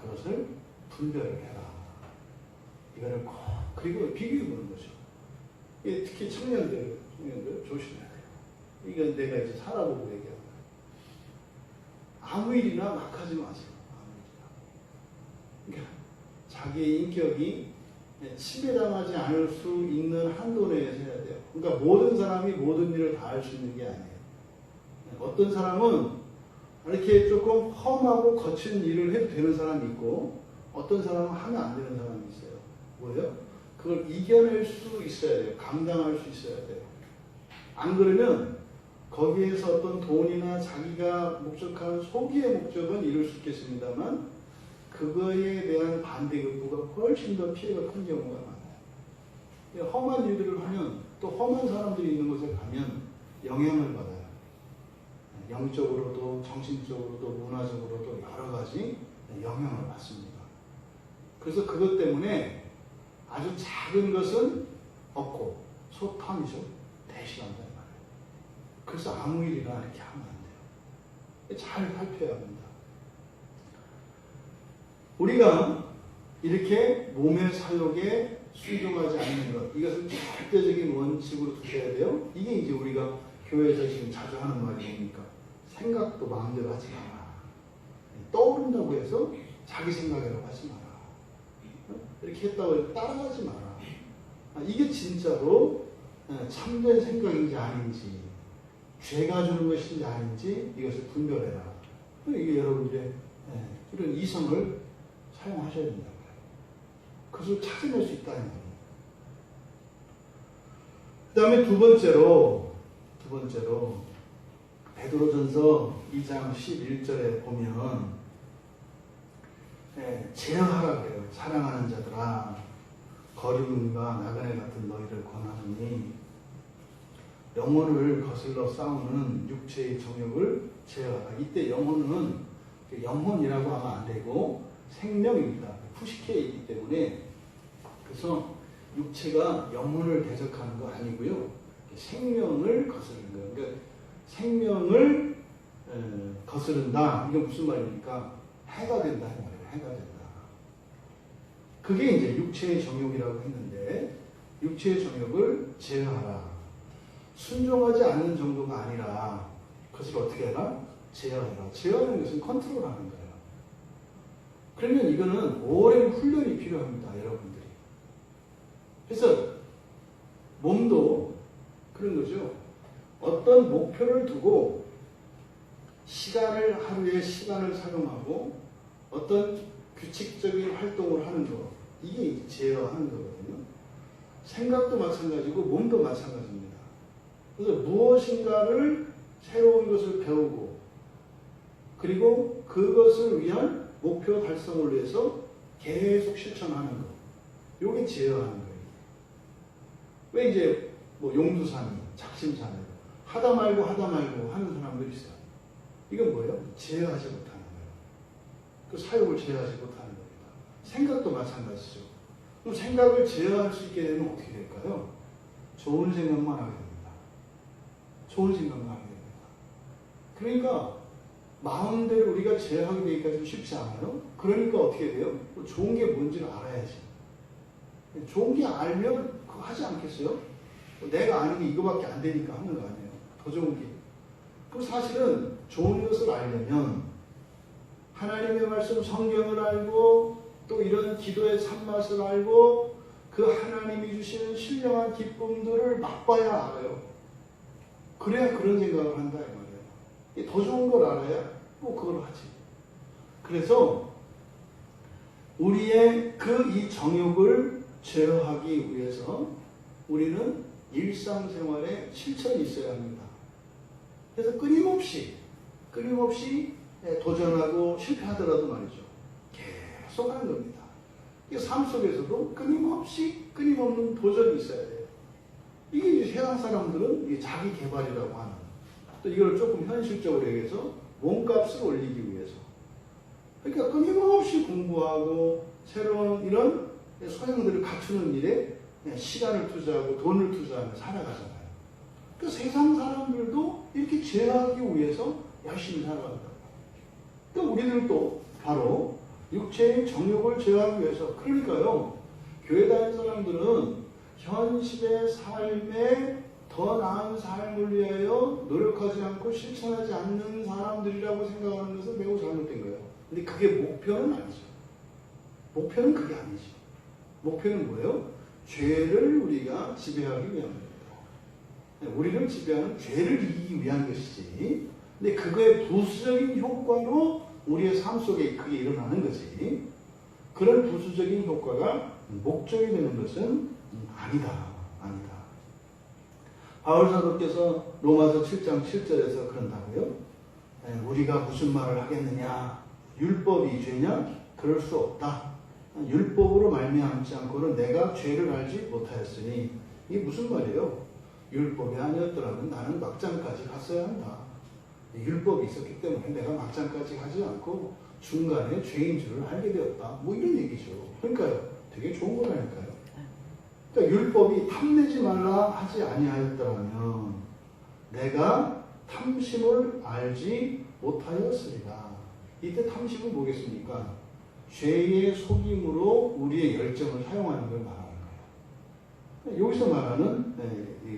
Speaker 1: 그것을 분별을 해라. 이거를 꼭 그리고 비교해 보는 거죠. 특히 청년들 조심해야 돼요. 이건 내가 이제 살아보고 얘기하는 거예요. 아무 일이나 막 하지 마세요. 그러니까 자기의 인격이 침해당하지 않을 수 있는 한도 내에서 해야 돼요. 그러니까 모든 사람이 모든 일을 다 할 수 있는 게 아니에요. 어떤 사람은 이렇게 조금 험하고 거친 일을 해도 되는 사람이 있고 어떤 사람은 하면 안 되는 사람이 있어요. 뭐예요? 그걸 이겨낼 수 있어야 돼요. 감당할 수 있어야 돼요. 안 그러면 거기에서 어떤 돈이나 자기가 목적하는 소기의 목적은 이룰 수 있겠습니다만 그거에 대한 반대급부가 훨씬 더 피해가 큰 경우가 많아요. 험한 일들을 하면 또 험한 사람들이 있는 곳에 가면 영향을 받아요. 영적으로도 정신적으로도 문화적으로도 여러 가지 영향을 받습니다. 그래서 그것 때문에 아주 작은 것은 없고 소탐이죠. 대신한다는 말이에요. 그래서 아무 일이나 이렇게 하면 안 돼요. 잘 살펴야 합니다. 우리가 이렇게 몸의 사욕에 순종하지 않는 것, 이것을 절대적인 원칙으로 두셔야 돼요. 이게 이제 우리가 교회에서 지금 자주 하는 말이 뭡니까? 생각도 마음대로 하지 마라. 떠오른다고 해서 자기 생각이라고 하지 마라. 이렇게 했다고 해서 따라가지 마라. 이게 진짜로 참된 생각인지 아닌지, 죄가 주는 것인지 아닌지 이것을 분별해라. 이게 여러분들의 이런 이성을 사용하셔야 된다고요. 그것을 찾아낼 수 있다는 거예요. 그 다음에 두 번째로 베드로전서 2장 11절에 보면 제어하라 그래요. 사랑하는 자들아 거류민과 나그네 같은 너희를 권하노니 영혼을 거슬러 싸우는 육체의 정욕을 제어하라. 이때 영혼은 영혼이라고 하면 안 되고 생명입니다. 푸시케에 있기 때문에 그래서 육체가 영혼을 대적하는 거 아니고요. 생명을 거스르는 거예요. 그러니까 생명을 거스른다. 이게 무슨 말입니까? 해가 된다는 말이에요. 해가 된다. 그게 이제 육체의 정욕이라고 했는데 육체의 정욕을 제어하라. 순종하지 않는 정도가 아니라 그것을 어떻게 해라? 제어해라. 제어하는 것은 컨트롤하는 거예요. 그러면 이거는 오랜 훈련이 필요합니다. 여러분들이. 그래서 몸도 그런 거죠. 어떤 목표를 두고 하루에 시간을 사용하고 어떤 규칙적인 활동을 하는 거, 이게 제어하는 거거든요. 생각도 마찬가지고 몸도 마찬가지입니다. 그래서 무엇인가를 새로운 것을 배우고 그리고 그것을 위한 목표 달성을 위해서 계속 실천하는 거, 이게 제어하는 거예요. 왜 이제 뭐 용두사미, 작심삼일 하다 말고 하는 사람들이 있어요. 이건 뭐예요? 제어하지 못하는 거예요. 그 사욕을 제어하지 못하는 겁니다. 생각도 마찬가지죠. 그럼 생각을 제어할 수 있게 되면 어떻게 될까요? 좋은 생각만 하게 됩니다. 좋은 생각만 하게 됩니다. 그러니까 마음대로 우리가 제어하게 되기까지 쉽지 않아요. 그러니까 어떻게 돼요? 좋은 게 뭔지를 알아야지. 좋은 게 알면 그거 하지 않겠어요? 내가 아는 게 이거밖에 안 되니까 하는 거 아니에요. 더 좋은 게. 그럼 사실은 좋은 것을 알려면 하나님의 말씀 성경을 알고 또 이런 기도의 참맛을 알고 그 하나님이 주시는 신령한 기쁨들을 맛봐야 알아요. 그래야 그런 생각을 한다 이 말이에요. 더 좋은 걸 알아야 꼭 그걸 하지. 그래서 우리의 이 정욕을 제어하기 위해서 우리는 일상생활에 실천이 있어야 합니다. 그래서 끊임없이 도전하고 실패하더라도 말이죠. 계속 하는 겁니다. 삶 속에서도 끊임없는 도전이 있어야 돼요. 이게 이제 세상 사람들은 이게 자기 개발이라고 하는, 또 이걸 조금 현실적으로 얘기해서 몸값을 올리기 위해서. 그러니까 끊임없이 공부하고 새로운 이런 소양들을 갖추는 일에 시간을 투자하고 돈을 투자하며 살아가잖아요. 그 세상 사람들도 이렇게 제어하기 위해서 열심히 살아간다. 또 우리들도 바로 육체의 정욕을 제어하기 위해서, 그러니까요, 교회 다니는 사람들은 현실의 삶에 더 나은 삶을 위하여 노력하지 않고 실천하지 않는 사람들이라고 생각하는 것은 매우 잘못된 거예요. 근데 그게 목표는 아니죠. 목표는 그게 아니죠. 목표는 뭐예요? 죄를 우리가 지배하기 위한 겁니다. 우리를 지배하는 죄를 이기기 위한 것이지. 근데 그거의 부수적인 효과로 우리의 삶 속에 그게 일어나는 거지. 그런 부수적인 효과가 목적이 되는 것은 아니다. 바울 사도께서 로마서 7장 7절에서 그런다고요. 우리가 무슨 말을 하겠느냐? 율법이 죄냐? 그럴 수 없다. 율법으로 말미암지 않고는 내가 죄를 알지 못하였으니. 이게 무슨 말이에요? 율법이 아니었더라면 나는 막장까지 갔어야 한다. 율법이 있었기 때문에 내가 막장까지 가지 않고 중간에 죄인 줄을 알게 되었다. 뭐 이런 얘기죠. 그러니까요, 되게 좋은 거라니까요. 그러니까 율법이 탐내지 말라 하지 아니하였더라면 내가 탐심을 알지 못하였으리라. 이때 탐심은 뭐겠습니까? 죄의 속임으로 우리의 열정을 사용하는 걸 말하는 거예요. 여기서 말하는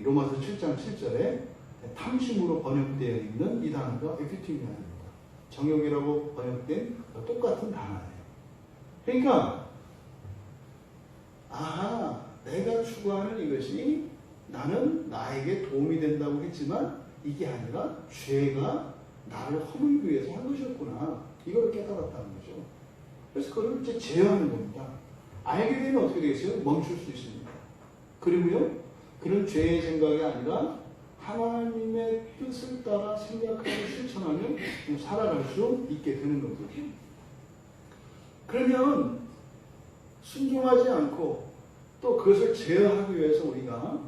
Speaker 1: 로마서 7장 7절에 탐심으로 번역되어 있는 이 단어가 에피티미아입니다. 정욕이라고 번역된 똑같은 단어예요. 그러니까 내가 추구하는 이것이 나는 나에게 도움이 된다고 했지만 이게 아니라 죄가 나를 허물기 위해서 한 것이었구나. 이걸 깨달았다는 거죠. 그래서 그걸 이제 제어하는 겁니다. 알게 되면 어떻게 되겠어요? 멈출 수 있습니다. 그리고요, 그런 죄의 생각이 아니라 하나님의 뜻을 따라 생각하고 실천하면 살아갈 수 있게 되는 거죠. 그러면 순종하지 않고 또 그것을 제어하기 위해서 우리가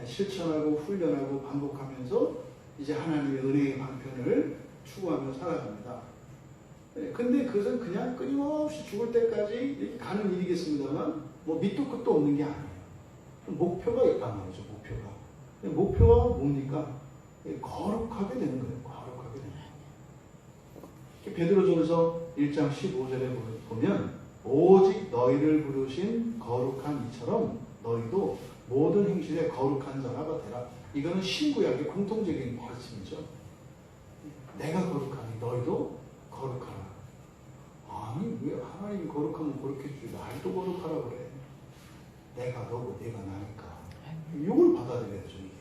Speaker 1: 실천하고 훈련하고 반복하면서 이제 하나님의 은혜의 방편을 추구하며 살아갑니다. 근데 그것은 그냥 끊임없이 죽을 때까지 이렇게 가는 일이겠습니다만 뭐 밑도 끝도 없는 게 아니에요. 목표가 있단 말이죠. 목표가 뭡니까? 거룩하게 되는 거예요. 거룩하게 되는 거예요. 베드로전서 1장 15절에 보면 오직 너희를 부르신 거룩한 이처럼 너희도 모든 행실에 거룩한 자가 되라. 이거는 신구약의 공통적인 가르침이죠. 내가 거룩하니 너희도 거룩하라. 아니 왜 하나님이 거룩하면 거룩해주지 나도 거룩하라 그래. 내가 너고 내가 나니까. 이걸 받아들여야죠. 이게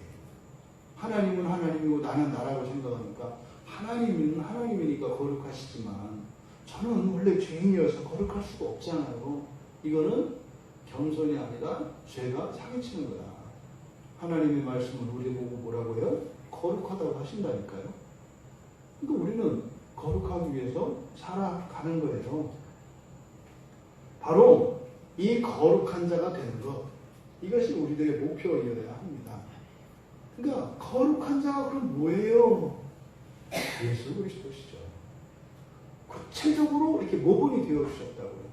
Speaker 1: 하나님은 하나님이고 나는 나라고 생각하니까 하나님은 하나님이니까 거룩하시지만 저는 원래 죄인이어서 거룩할 수가 없잖아요. 이거는 겸손이 아니라 죄가 사기치는 거야. 하나님의 말씀은 우리 보고 뭐라고 해요? 거룩하다고 하신다니까요. 그러니까 우리는 거룩하기 위해서 살아가는 거예요. 바로 이 거룩한 자가 되는 것, 이것이 우리들의 목표이어야 합니다. 그러니까 거룩한 자가 그럼 뭐예요? 예수 그리스도시죠. 구체적으로 이렇게 모범이 되어 주셨다고요.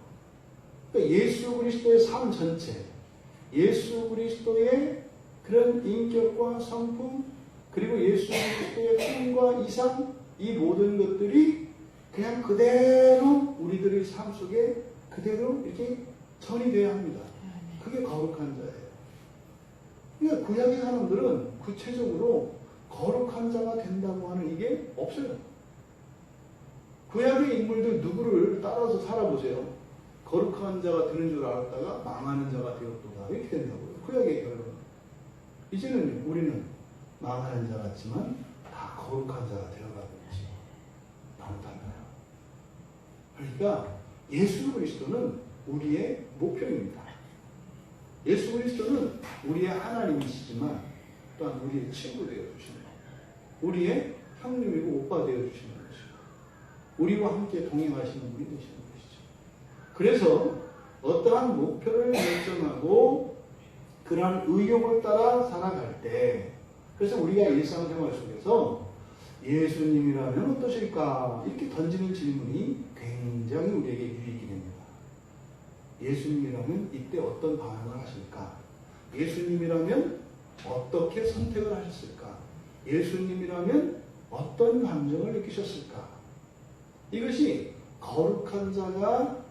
Speaker 1: 그러니까 예수 그리스도의 삶 전체, 예수 그리스도의 그런 인격과 성품, 그리고 예수 그리스도의 꿈과 이상, 이 모든 것들이 그냥 그대로 우리들의 삶 속에 그대로 이렇게 전이되어야 합니다. 그게 거룩한 자예요. 그러니까 구약의 사람들은 구체적으로 거룩한 자가 된다고 하는 이게 없어요. 구약의 인물들 누구를 따라서 살아보세요. 거룩한 자가 되는 줄 알았다가 망하는 자가 되었도다. 이렇게 된다고요. 구약의 결론. 이제는 우리는 망하는 자 같지만 다 거룩한 자가 되어가고 있지. 너무 달라요. 그러니까 예수 그리스도는 우리의 목표입니다. 예수 그리스도는 우리의 하나님이시지만 또한 우리의 친구 되어주시는 우리의 형님이고 오빠 되어주시는 것이고 우리와 함께 동행하시는 분이 되시는 것이죠. 그래서 어떠한 목표를 결정하고 그러한 의욕을 따라 살아갈 때 그래서 우리가 일상생활 속에서 예수님이라면 어떠실까? 이렇게 던지는 질문이 굉장히 우리에게 유익이 됩니다. 예수님이라면 이때 어떤 반응을 하실까? 예수님이라면 어떻게 선택을 하셨을까? 예수님이라면 어떤 감정을 느끼셨을까? 이것이 거룩한 자가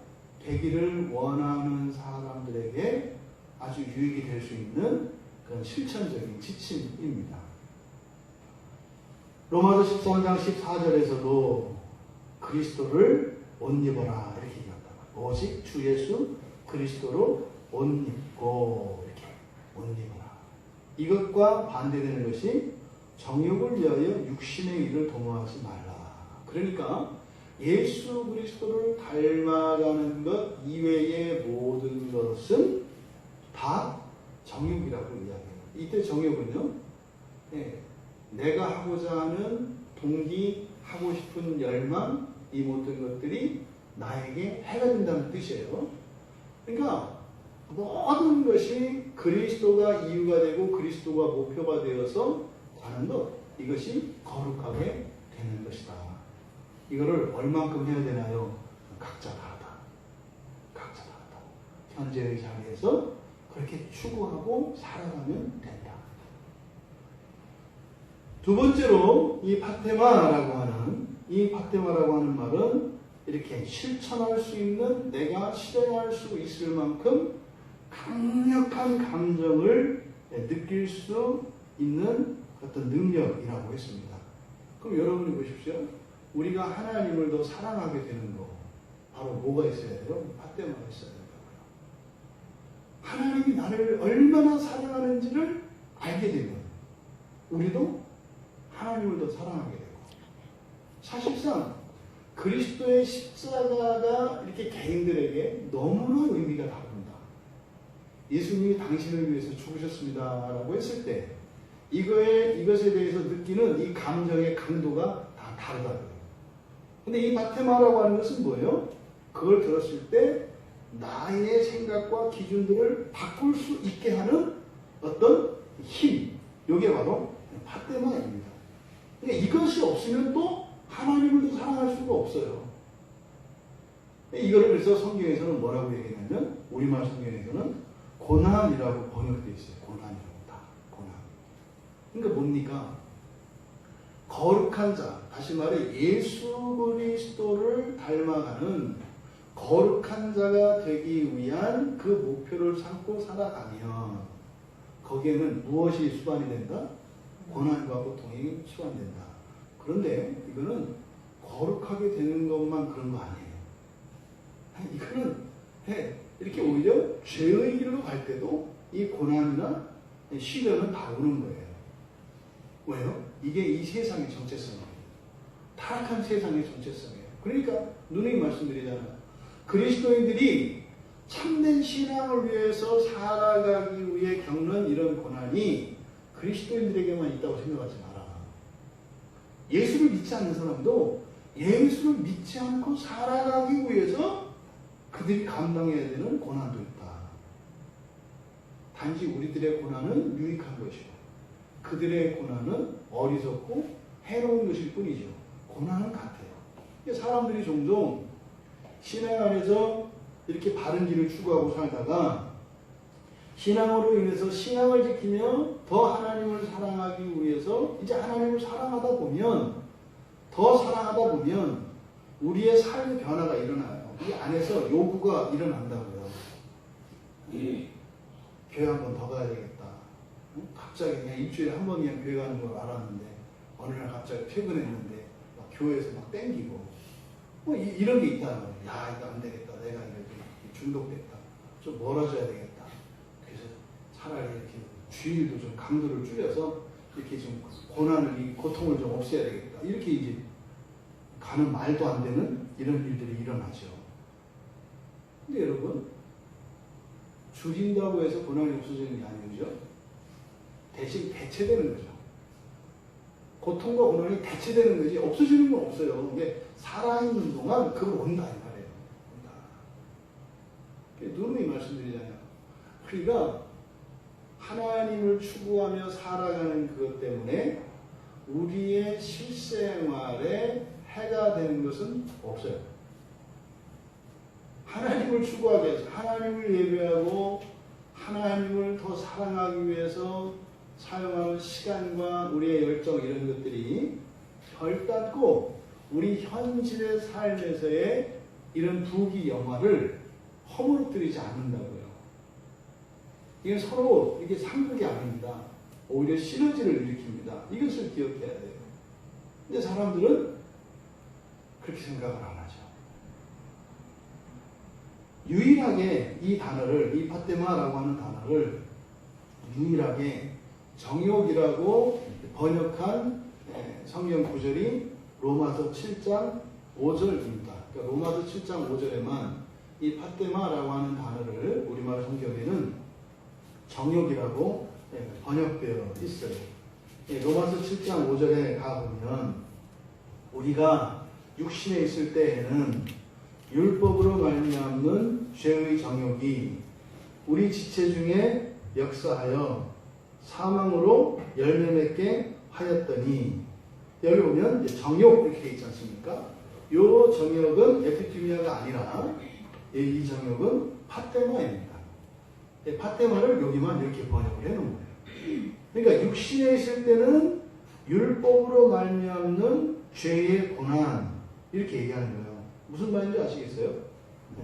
Speaker 1: 되기를 원하는 사람들에게 아주 유익이 될 수 있는 그런 실천적인 지침입니다. 로마서 13장 14절에서도 그리스도를 옷 입어라 이렇게 얘기한다. 오직 주 예수 그리스도로 옷 입고 이렇게 옷 입어라. 이것과 반대되는 것이 정욕을 위하여 육신의 일을 도모하지 말라. 그러니까 예수 그리스도를 닮아가는 것 이외의 모든 것은 다 정욕이라고 이야기해요. 이때 정욕은요, 내가 하고자 하는 동기, 하고 싶은 열망, 이 모든 것들이 나에게 해가 된다는 뜻이에요. 그러니까 모든 것이 그리스도가 이유가 되고 그리스도가 목표가 되어서 가는 것, 이것이 거룩하게 되는 것이다. 이거를 얼만큼 해야 되나요? 각자 다르다. 각자 다르다. 현재의 자리에서 그렇게 추구하고 살아가면 된다. 두 번째로 이 파테마라고 하는 말은 이렇게 실천할 수 있는, 내가 실행할 수 있을 만큼 강력한 감정을 느낄 수 있는 어떤 능력이라고 했습니다. 그럼 여러분이 보십시오. 우리가 하나님을 더 사랑하게 되는 거 바로 뭐가 있어야 돼요? 파테마가 있어야 된다고요. 하나님이 나를 얼마나 사랑하는지를 알게 되면 우리도 하나님을 더 사랑하게 되고, 사실상 그리스도의 십자가가 이렇게 개인들에게 너무나 의미가 다릅니다. 예수님이 당신을 위해서 죽으셨습니다 라고 했을 때 이것에 대해서 느끼는 이 감정의 강도가 다 다르다고요. 근데 이 바테마라고 하는 것은 뭐예요? 그걸 들었을 때 나의 생각과 기준들을 바꿀 수 있게 하는 어떤 힘, 이게 바로 바테마입니다. 그러니까 이것이 없으면 또 하나님을 사랑할 수가 없어요. 이거를 그래서 성경에서는 뭐라고 얘기하냐면, 우리말 성경에서는 고난이라고 번역되어 있어요. 고난이라고 다. 고난. 그러니까 뭡니까? 거룩한 자, 다시 말해 예수 그리스도를 닮아가는 거룩한 자가 되기 위한 그 목표를 삼고 살아가면 거기에는 무엇이 수반이 된다? 고난과 고통이 수반된다. 그런데 이거는 거룩하게 되는 것만 그런 거 아니에요. 이거는 이렇게 오히려 죄의 길로 갈 때도 이 고난이나 시련은 다 오는 거예요. 왜요? 이게 이 세상의 정체성이에요. 타락한 세상의 정체성이에요. 그러니까 누누이 말씀드리잖아요. 그리스도인들이 참된 신앙을 위해서 살아가기 위해 겪는 이런 고난이 그리스도인들에게만 있다고 생각하지 마라. 예수를 믿지 않는 사람도 예수를 믿지 않고 살아가기 위해서 그들이 감당해야 되는 고난도 있다. 단지 우리들의 고난은 유익한 것이고 그들의 고난은 어리석고 해로운 것일 뿐이죠. 고난은 같아요. 사람들이 종종 신앙 안에서 이렇게 바른 길을 추구하고 살다가 신앙으로 인해서 신앙을 지키며 더 하나님을 사랑하기 위해서 이제 하나님을 사랑하다 보면, 더 사랑하다 보면 우리의 삶의 변화가 일어나요. 이 안에서 요구가 일어난다고요. 교회 한 번 더 가야 되겠다. 갑자기 그냥 일주일에 한 번 그냥 교회 가는 걸 알았는데 어느 날 갑자기 퇴근했는데 막 교회에서 막 땡기고 뭐 이런 게 있다는 거예요. 야, 이거 안 되겠다. 내가 이렇게 중독됐다. 좀 멀어져야 되겠다. 그래서 차라리 이렇게 주일도 좀 강도를 줄여서 이렇게 좀 고난을, 이 고통을 좀 없애야 되겠다. 이렇게 이제 가는 말도 안 되는 이런 일들이 일어나죠. 근데 여러분, 줄인다고 해서 고난이 없어지는 게 아니죠. 대신 대체되는 거죠. 고통과 고난이 대체되는 거지 없어지는 건 없어요. 이게 살아있는 동안 그거 온다 이 말이에요. 온다. 누누이 말씀드리잖아요. 그러니까 하나님을 추구하며 살아가는 그것 때문에 우리의 실생활에 해가 되는 것은 없어요. 하나님을 추구하기 위해서 하나님을 예배하고 하나님을 더 사랑하기 위해서 사용하는 시간과 우리의 열정 이런 것들이 결단코 우리 현실의 삶에서의 이런 부귀 영화를 허물어뜨리지 않는다고요. 이게 서로 이게 상극이 아닙니다. 오히려 시너지를 일으킵니다. 이것을 기억해야 돼요. 근데 사람들은 그렇게 생각을 안 하죠. 유일하게 이 단어를, 이 파테마라고 하는 단어를 유일하게 정욕이라고 번역한 성경 구절이 로마서 7장 5절입니다. 그러니까 로마서 7장 5절에만 이 파테마라고 하는 단어를 우리말 성경에는 정욕이라고 번역되어 있어요. 로마서 7장 5절에 가보면 우리가 육신에 있을 때에는 율법으로 말미암는 죄의 정욕이 우리 지체 중에 역사하여 사망으로 열매 맺게 하였더니, 여기 보면 정욕 이렇게 있지 않습니까? 이 정욕은 에피티미아가 아니라 이 정욕은 파테마입니다. 파테마를 여기만 이렇게 번역을 해놓은 거예요. 그러니까 육신에 있을 때는 율법으로 말미암는 죄의 고난 이렇게 얘기하는 거예요. 무슨 말인지 아시겠어요?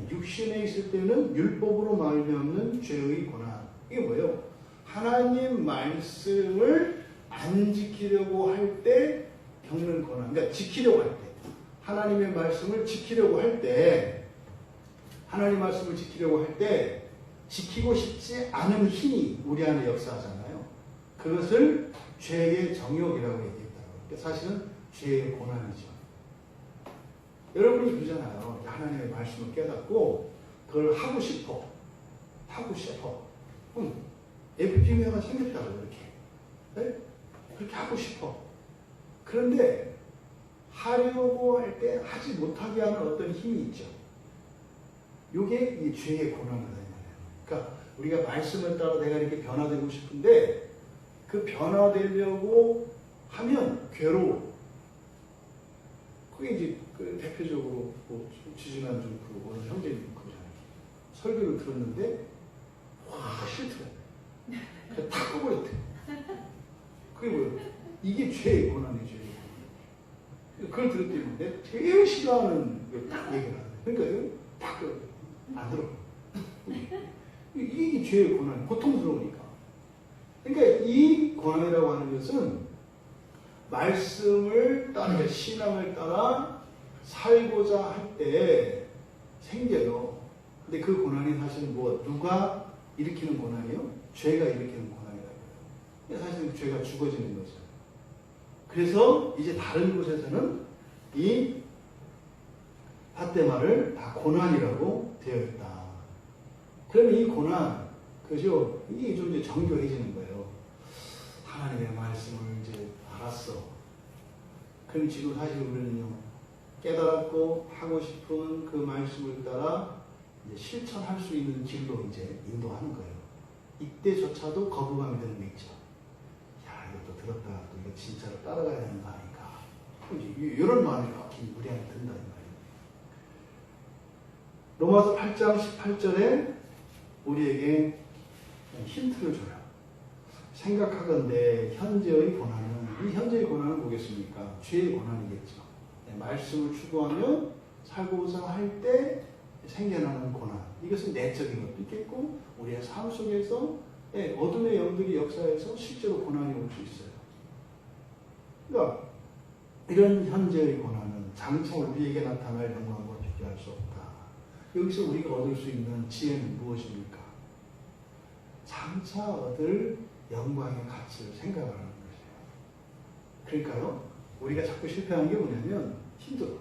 Speaker 1: 육신에 있을 때는 율법으로 말미암는 죄의 고난. 이게 뭐예요? 하나님 말씀을 안 지키려고 할 때 겪는 고난. 그러니까 지키려고 할 때, 하나님의 말씀을 지키려고 할 때, 하나님 말씀을 지키려고 할 때 지키고 싶지 않은 힘이 우리 안에 역사하잖아요. 그것을 죄의 정욕이라고 얘기했다고. 그러니까 사실은 죄의 고난이죠. 여러분이 그러잖아요. 하나님의 말씀을 깨닫고 그걸 하고 싶어. 에피티미아가 생겼다고 이렇게. 네? 그렇게 하고 싶어. 그런데 하려고 할 때 하지 못하게 하는 어떤 힘이 있죠. 이게 이 죄의 고난이다. 그러니까 우리가 말씀을 따라 내가 이렇게 변화되고 싶은데 그 변화되려고 하면 괴로워. 그게 이제 그 대표적으로 지지난주 그 오늘 형제님 그잖아요. 설교를 들었는데 와 싫더라. 그냥 탁 꺼버렸대. 그게 뭐예요? 이게 죄의 고난이죠. 그걸 들었더니 내가 제일 싫어하는 걸 딱 얘기를 하는 거예요. 그러니까 탁 꺼버려. 안 들어. 이게 죄의 고난, 고통스러우니까. 그러니까 이 고난이라고 하는 것은 말씀을 따라, 그러니까 신앙을 따라 살고자 할 때 생겨요. 근데 그 고난이 사실 누가 일으키는 고난이요? 죄가 일으키는 고난이라고요. 사실 죄가 죽어지는 거죠. 그래서 이제 다른 곳에서는 이 파테마를 다 고난이라고 되어 있다. 그러면 이 고난, 그죠? 이게 좀 이제 정교해지는 거예요. 하나님의 말씀을 이제 알았어. 그럼 지금 사실 우리는요, 깨달았고 하고 싶은 그 말씀을 따라 이제 실천할 수 있는 길로 이제 인도하는 거예요. 이때조차도 거부감이 드는 게 있죠. 야, 이것도 들었다가 또 이거 진짜로 따라가야 되는 거 아닌가. 이런 마음이 이렇게 우리 안에 든다는 말이에요. 로마서 8장 18절에 우리에게 힌트를 줘요. 생각하건대 현재의 고난은, 이 현재의 고난은 뭐겠습니까? 죄의 고난이겠죠. 말씀을 추구하며 살고자 할 때 생겨나는 고난. 이것은 내적인 것도 있겠고 우리의 삶 속에서 어둠의 영들이 역사에서 실제로 고난이 올 수 있어요. 그러니까 이런 현재의 고난은 장차 우리에게 나타날 영광과 비교할 수 없다. 여기서 우리가 얻을 수 있는 지혜는 무엇입니까? 장차 얻을 영광의 가치를 생각하는 것이에요. 그러니까요, 우리가 자꾸 실패하는 게 뭐냐면 힘들어.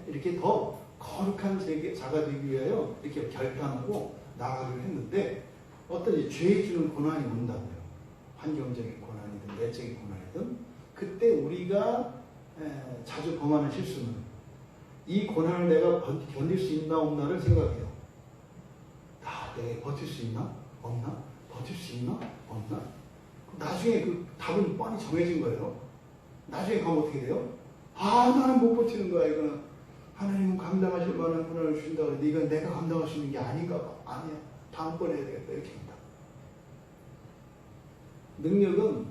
Speaker 1: 이렇게 더 거룩한 자가 되기 위하여 이렇게 결단하고 나가기로 했는데 어떤 죄 주는 고난이 온다고요. 환경적인 고난이든 내적인 고난이든 그때 우리가 자주 범하는 실수는 이 고난을 내가 견딜 수 있나 없나를 생각해요. 내가 버틸 수 있나? 없나? 버틸 수 있나? 없나? 나중에 그 답은 뻔히 정해진 거예요. 나중에 가면 어떻게 돼요? 나는 못 버티는 거야. 이거는 하나님은 감당하실 만한 고난을 주신다고 했는데 이건 내가 감당할 수 있는 게 아닌가 봐. 아니야. 다음번에 해야 되겠다. 이렇게 한다. 능력은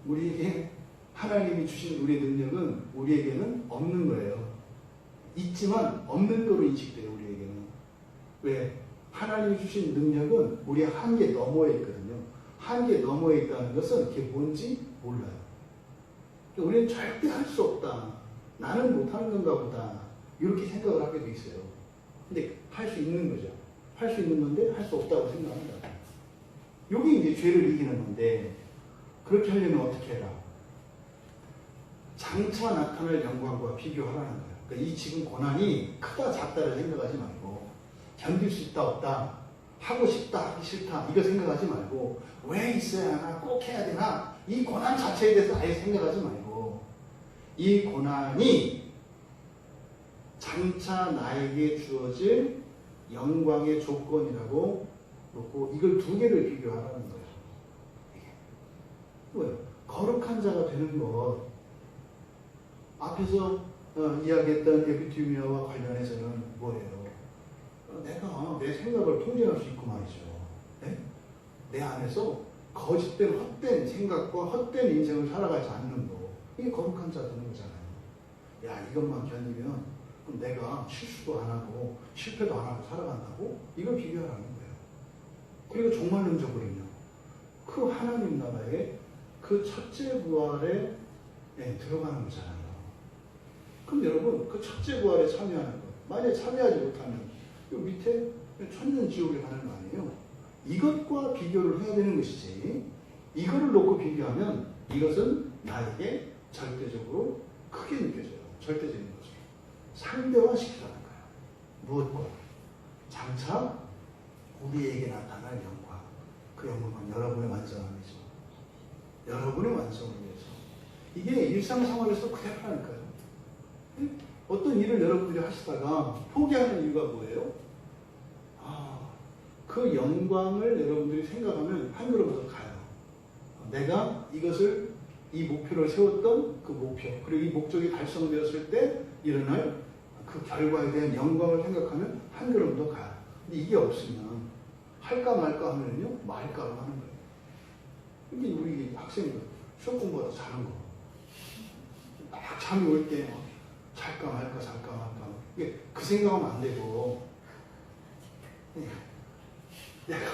Speaker 1: 우리에게 하나님이 주신 우리의 능력은 우리에게는 없는 거예요. 있지만 없는 거로 인식돼요. 우리에게는. 왜? 하나님이 주신 능력은 우리의 한계 너머에 있거든요. 한계 너머에 있다는 것은 그게 뭔지 몰라요. 우리는 절대 할 수 없다. 나는 못하는 건가 보다. 이렇게 생각을 하게 돼 있어요. 근데 할 수 있는 거죠. 할 수 있는 건데 할 수 없다고 생각합니다. 이게 이제 죄를 이기는 건데 그렇게 하려면 어떻게 해라? 장차 나타날 영광과 비교하라는 거예요. 그러니까 이 지금 고난이 크다 작다를 생각하지 말고 견딜 수 있다 없다 하고 싶다 하기 싫다 이거 생각하지 말고 왜 있어야 하나 꼭 해야 되나 이 고난 자체에 대해서 아예 생각하지 말고 이 고난이 장차 나에게 주어질 영광의 조건이라고 놓고 이걸 두 개를 비교하라는 거예요. 뭐예요? 거룩한 자가 되는 것 앞에서 이야기했던 에피튜미아와 관련해서는 뭐예요? 내가 내 생각을 통제할 수 있고 말이죠. 네? 내 안에서 거짓된 헛된 생각과 헛된 인생을 살아가지 않는 거 이게 거룩한 자 되는 거잖아요. 야 이것만 견디면 그럼 내가 실수도 안 하고 실패도 안 하고 살아간다고? 이걸 비교하라는 거예요. 그리고 종말론적으로는요. 그 하나님 나라의 그 첫째 부활에 들어가는 거잖아요. 그럼 여러분 그 첫째 부활에 참여하는 것 만약에 참여하지 못하면 이 밑에 천년 지옥에 가는 거 아니에요? 이것과 비교를 해야 되는 것이지 이거를 놓고 비교하면 이것은 나에게 절대적으로 크게 느껴져요. 절대적인 것으로 상대화시키라는 거예요. 무엇과? 장차 우리에게 나타날 영광 그 영광은 여러분의 완성함이죠. 여러분의 완성을 위해서 이게 일상생활에서 그대로라니까요. 어떤 일을 여러분들이 하시다가 포기하는 이유가 뭐예요? 그 영광을 여러분들이 생각하면 한 걸음 더 가요. 내가 이것을 이 목표를 세웠던 그 목표 그리고 이 목적이 달성되었을 때 일어날 그 결과에 대한 영광을 생각하면 한 걸음 더 가요. 근데 이게 없으면 할까 말까 하면요 말까로 하는 거예요. 이게 우리 학생들 수업 공부가 더 잘한 거. 막 잠이 올 때 잘까 말까 잘까 말까 이게 그 생각하면 안 되고 내가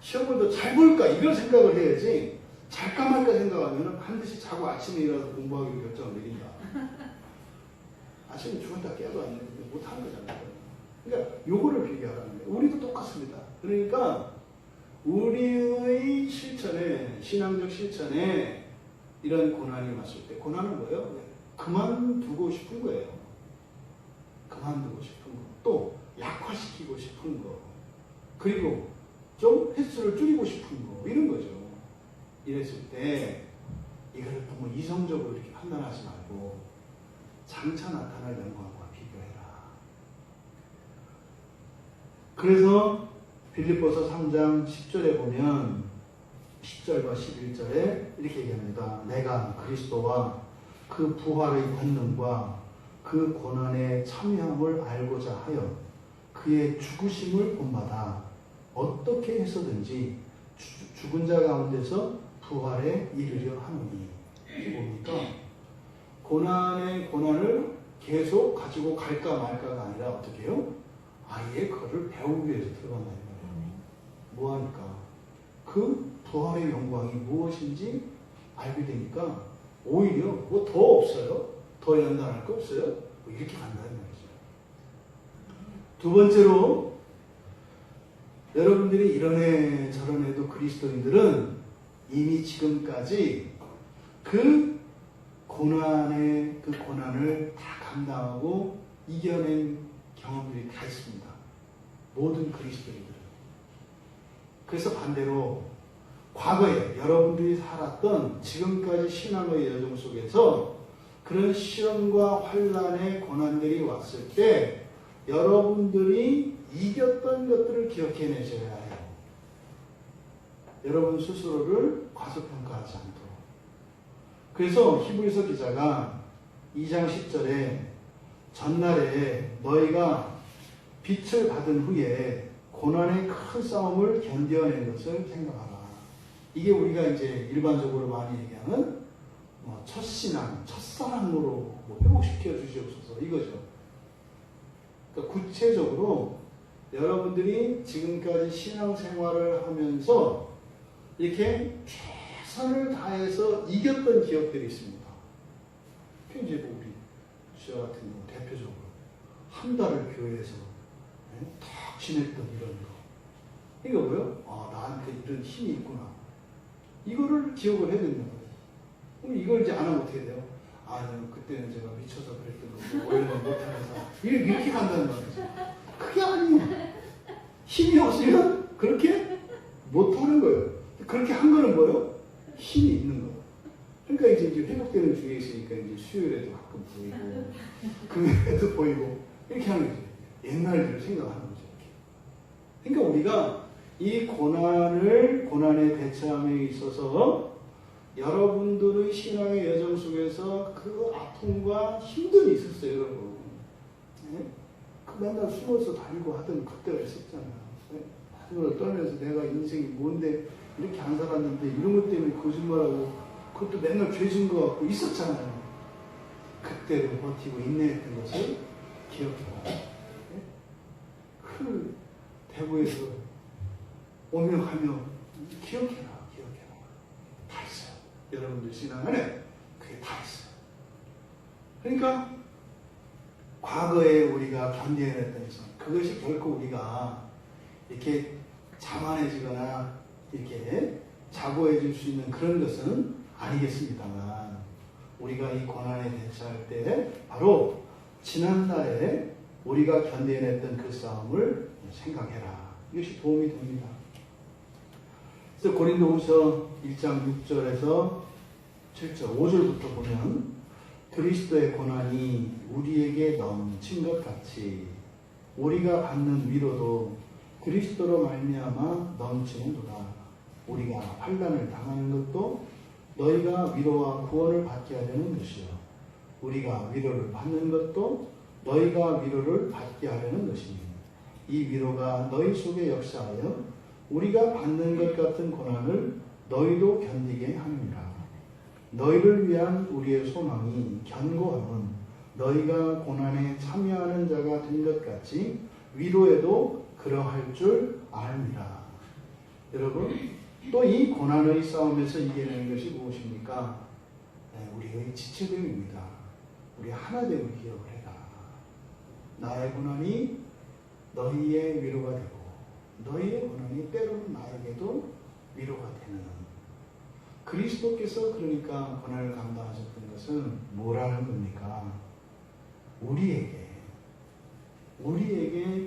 Speaker 1: 시험을 더 잘 볼까 이런 생각을 해야지 잘까 말까 생각하면 반드시 자고 아침에 일어나서 공부하기로 결정을 내린다. 아침에 죽었다 깨도 안 되는데 못하는 거잖아요. 그러니까 요거를 비교하라는 거예요. 우리도 똑같습니다. 그러니까 우리의 실천에 신앙적 실천에 이런 고난이 왔을 때 고난은 뭐예요? 그만두고 싶은 거예요. 그만두고 싶은 거. 또 약화시키고 싶은 거. 그리고 좀 횟수를 줄이고 싶은 거. 이런 거죠. 이랬을 때 이거를 너무 이성적으로 이렇게 판단하지 말고 장차 나타날 영광과 비교해라. 그래서 빌립보서 3장 10절에 보면 10절과 11절에 이렇게 얘기합니다. 내가 그리스도와 그 부활의 권능과 그 고난의 참여함을 알고자 하여 그의 죽으심을 본받아 어떻게 해서든지 죽은 자 가운데서 부활에 이르려 하노니. 이게 뭡니까? 고난의 고난을 계속 가지고 갈까 말까가 아니라 어떻게 해요? 아예 그거를 배우기 위해서 들어간다는 거예요. 뭐하니까? 그 부활의 영광이 무엇인지 알게 되니까 오히려 뭐 더 없어요. 더 연단할 거 없어요. 뭐 이렇게 간다는 말이죠. 두 번째로 여러분들이 이런 저런 해도 그리스도인들은 이미 지금까지 그 고난을 다 감당하고 이겨낸 경험들이 다 있습니다. 모든 그리스도인들은. 그래서 반대로 과거에 여러분들이 살았던 지금까지 신앙의 여정 속에서 그런 시험과 환난의 고난들이 왔을 때 여러분들이 이겼던 것들을 기억해내셔야 해요. 여러분 스스로를 과소평가하지 않도록. 그래서 히브리서 기자가 2장 10절에 전날에 너희가 빛을 받은 후에 고난의 큰 싸움을 견뎌낸 것을 생각하라. 이게 우리가 이제 일반적으로 많이 얘기하는 첫신앙, 첫사랑으로 회복시켜 주시옵소서 이거죠. 그러니까 구체적으로 여러분들이 지금까지 신앙생활을 하면서 이렇게 최선을 다해서 이겼던 기억들이 있습니다. 이제 우리 저 같은 경우 대표적으로 한 달을 교회에서 탁 지냈던 이런 거. 이거 뭐요? 나한테 이런 힘이 있구나. 이거를 기억을 해야 된다는 거예요. 그럼 이걸 이제 안 하면 어떻게 돼요? 아니요, 그때는 제가 미쳐서 그랬던 거고, 원래는 못하면서. 이렇게 간다는 말이죠. 그게 아니에요. 힘이 없으면 그렇게 못하는 거예요. 그렇게 한 거는 뭐예요? 힘이 있는 거예요. 그러니까 이제 회복되는 중에 있으니까 이제 수요일에도 가끔 보이고, 금요일에도 보이고, 이렇게 하는 거죠. 옛날 일을 생각하는 거죠. 이렇게. 그러니까 우리가 이 고난에 대처함에 있어서 여러분들의 신앙의 여정 속에서 그 아픔과 힘듦이 있었어요, 여러분. 네? 그 맨날 숨어서 다니고 하던 그때가 있었잖아요. 네? 하늘을 떨면서 내가 인생이 뭔데 이렇게 안 살았는데 이런 것 때문에 거짓말하고 그것도 맨날 죄진 것 같고 있었잖아요. 그때도 버티고 인내했던 것을 기억해요. 네? 그 대구에서 오며 가며 기억해라. 다 있어요. 여러분들 신앙 안에 그게 다 있어요. 그러니까 과거에 우리가 견뎌냈던 그것이 결코 우리가 이렇게 자만해지거나 이렇게 자고해질 수 있는 그런 것은 아니겠습니다만 우리가 이 고난에 대처할 때 바로 지난날에 우리가 견뎌냈던 그 싸움을 생각해라. 이것이 도움이 됩니다. 그래서 고린도후서 1장 6절에서 7절, 5절부터 보면 그리스도의 고난이 우리에게 넘친 것 같이 우리가 받는 위로도 그리스도로 말미암아 넘치는도다. 우리가 환난을 당하는 것도 너희가 위로와 구원을 받게 하려는 것이요 우리가 위로를 받는 것도 너희가 위로를 받게 하려는 것이니 이 위로가 너희 속에 역사하여 우리가 받는 것 같은 고난을 너희도 견디게 함이라. 너희를 위한 우리의 소망이 견고함은 너희가 고난에 참여하는 자가 된 것 같이 위로에도 그러할 줄 압니다. 여러분, 또 이 고난의 싸움에서 이겨내는 것이 무엇입니까? 우리의 지체됨입니다. 우리 하나됨을 기억을 해라. 나의 고난이 너희의 위로가 되고 너희의 고난이 때로는 나에게도 위로가 되는 그리스도께서 그러니까 고난을 감당하셨던 것은 뭐라는 겁니까? 우리에게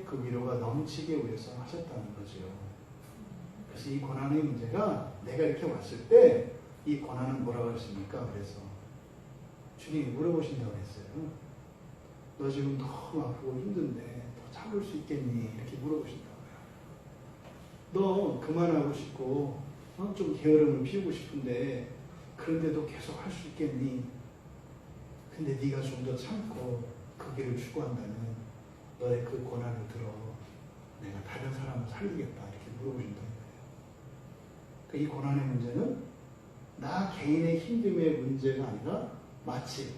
Speaker 1: 그 위로가 넘치게 위해서 하셨다는 거죠. 그래서 이 고난의 문제가 내가 이렇게 왔을 때 이 고난은 뭐라고 했습니까? 그래서 주님이 물어보신다고 했어요. 너 지금 너무 아프고 힘든데 더 참을 수 있겠니? 이렇게 물어보신다고요. 너 그만하고 싶고 좀 게으름을 피우고 싶은데 그런데도 계속 할 수 있겠니? 근데 네가 좀 더 참고 그 길을 추구한다면 너의 그 고난을 들어 내가 다른 사람을 살리겠다 이렇게 물어보신다는 거예요. 그러니까 이 고난의 문제는 나 개인의 힘듦의 문제가 아니라 마치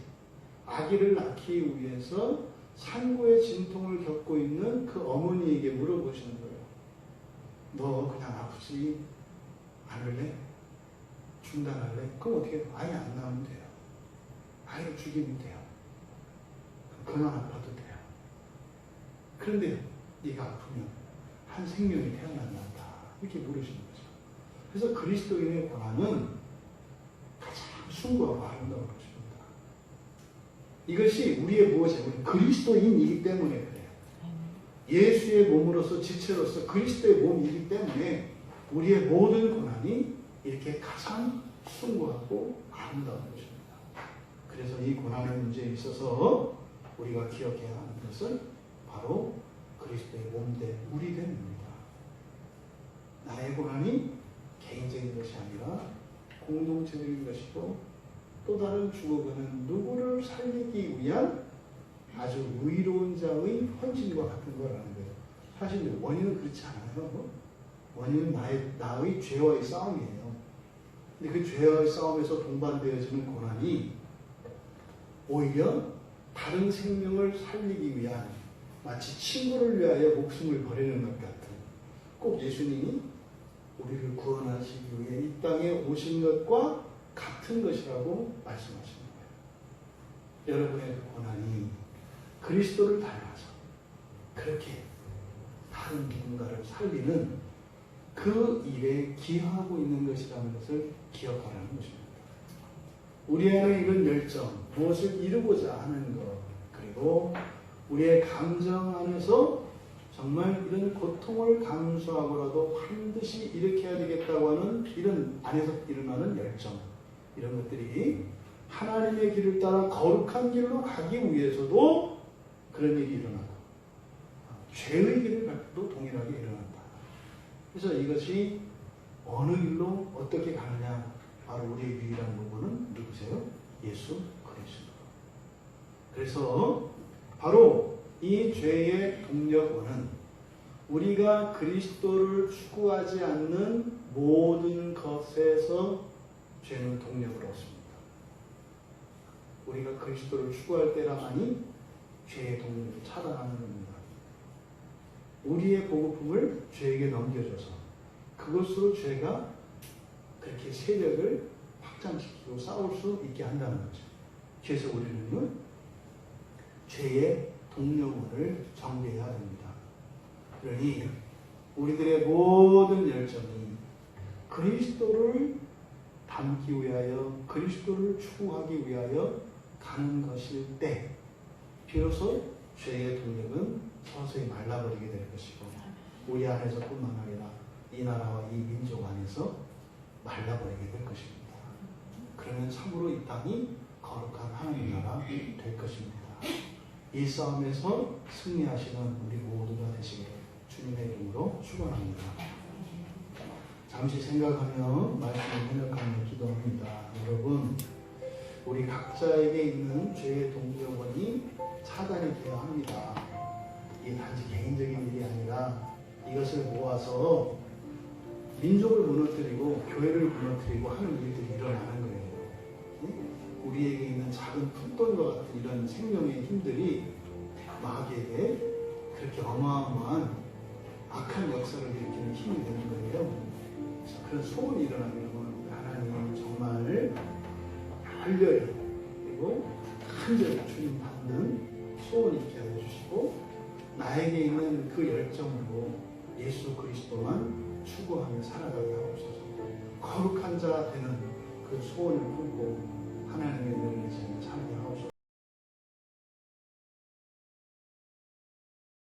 Speaker 1: 아기를 낳기 위해서 산고의 진통을 겪고 있는 그 어머니에게 물어보시는 거예요. 너 그냥 아프지? 안 할래? 중단할래? 그럼 어떻게 해요? 아예 안 나오면 돼요. 아예 죽이면 돼요. 그만 아파도 돼요. 그런데 네가 아프면 한 생명이 태어난다. 이렇게 물으시는 거죠. 그래서 그리스도인의 고난은 가장 숭고하고 아름다운 것입니다. 이것이 우리의 무엇이에요? 우리 그리스도인이기 때문에 그래요. 예수의 몸으로서 지체로서 그리스도의 몸이기 때문에 우리의 모든 고난이 이렇게 가장 숭고하고 아름다운 것입니다. 그래서 이 고난의 문제에 있어서 우리가 기억해야 하는 것은 바로 그리스도의 몸된 우리 됨입니다. 나의 고난이 개인적인 것이 아니라 공동체적인 것이고 또 다른 죽어가는 누구를 살리기 위한 아주 의로운 자의 헌신과 같은 거라는 거예요. 사실 원인은 그렇지 않아요. 원인은 나의 죄와의 싸움이에요. 근데 그 죄와의 싸움에서 동반되어지는 고난이 오히려 다른 생명을 살리기 위한 마치 친구를 위하여 목숨을 버리는 것 같은 꼭 예수님이 우리를 구원하시기 위해 이 땅에 오신 것과 같은 것이라고 말씀하시는 거예요. 여러분의 그 고난이 그리스도를 닮아서 그렇게 다른 누군가를 살리는 그 일에 기여하고 있는 것이라는 것을 기억하라는 것입니다. 우리 안에 이런 열정, 무엇을 이루고자 하는 것, 그리고 우리의 감정 안에서 정말 이런 고통을 감수하고라도 반드시 일으켜야 되겠다고 하는 이런 안에서 일어나는 열정, 이런 것들이 하나님의 길을 따라 거룩한 길로 가기 위해서도 그런 일이 일어나고 죄의 길을 갈 때도 동일하게 일어난다. 그래서 이것이 어느 길로 어떻게 가느냐, 바로 우리의 유일한 부분은 누구세요? 예수 그리스도. 그래서 바로 이 죄의 동력원은 우리가 그리스도를 추구하지 않는 모든 것에서 죄는 동력을 얻습니다. 우리가 그리스도를 추구할 때라만이 죄의 동력을 차단하는 겁니다. 우리의 보급품을 죄에게 넘겨줘서 그것으로 죄가 그렇게 세력을 확장시키고 싸울 수 있게 한다는 거죠. 그래서 우리는요, 죄의 동력원을 정리해야 됩니다. 그러니 우리들의 모든 열정이 그리스도를 닮기 위하여, 그리스도를 추구하기 위하여 가는 것일 때 비로소 죄의 동력은 서서히 말라버리게 될 것이고 우리 안에서뿐만 아니라 이 나라와 이 민족 안에서 말라버리게 될 것입니다. 그러면 참으로 이 땅이 거룩한 하나님 나라 될 것입니다. 이 싸움에서 승리하시는 우리 모두가 되시기를 주님의 이름으로 축원합니다. 잠시 생각하며 말씀을 해석하며 기도합니다. 여러분, 우리 각자에게 있는 죄의 동력원이 차단이 되어야 합니다. 이 단지 개인적인 일이 아니라 이것을 모아서 민족을 무너뜨리고 교회를 무너뜨리고 하는 일들이 일어나는 거예요. 우리에게 있는 작은 풋돌과 같은 이런 생명의 힘들이 마귀에게 그렇게 어마어마한 악한 역사를 일으키는 힘이 되는 거예요. 그래서 그런 소원이 일어나면 하나님 정말 열렬히 그리고 간절히 주님 받는 소원이 있게 하여 주시고 나에게 있는 그 열정으로 예수 그리스도만 추구하며 살아가게 하옵소서. 거룩한 자 되는 그 소원을 품고 하나님의 은혜를 살게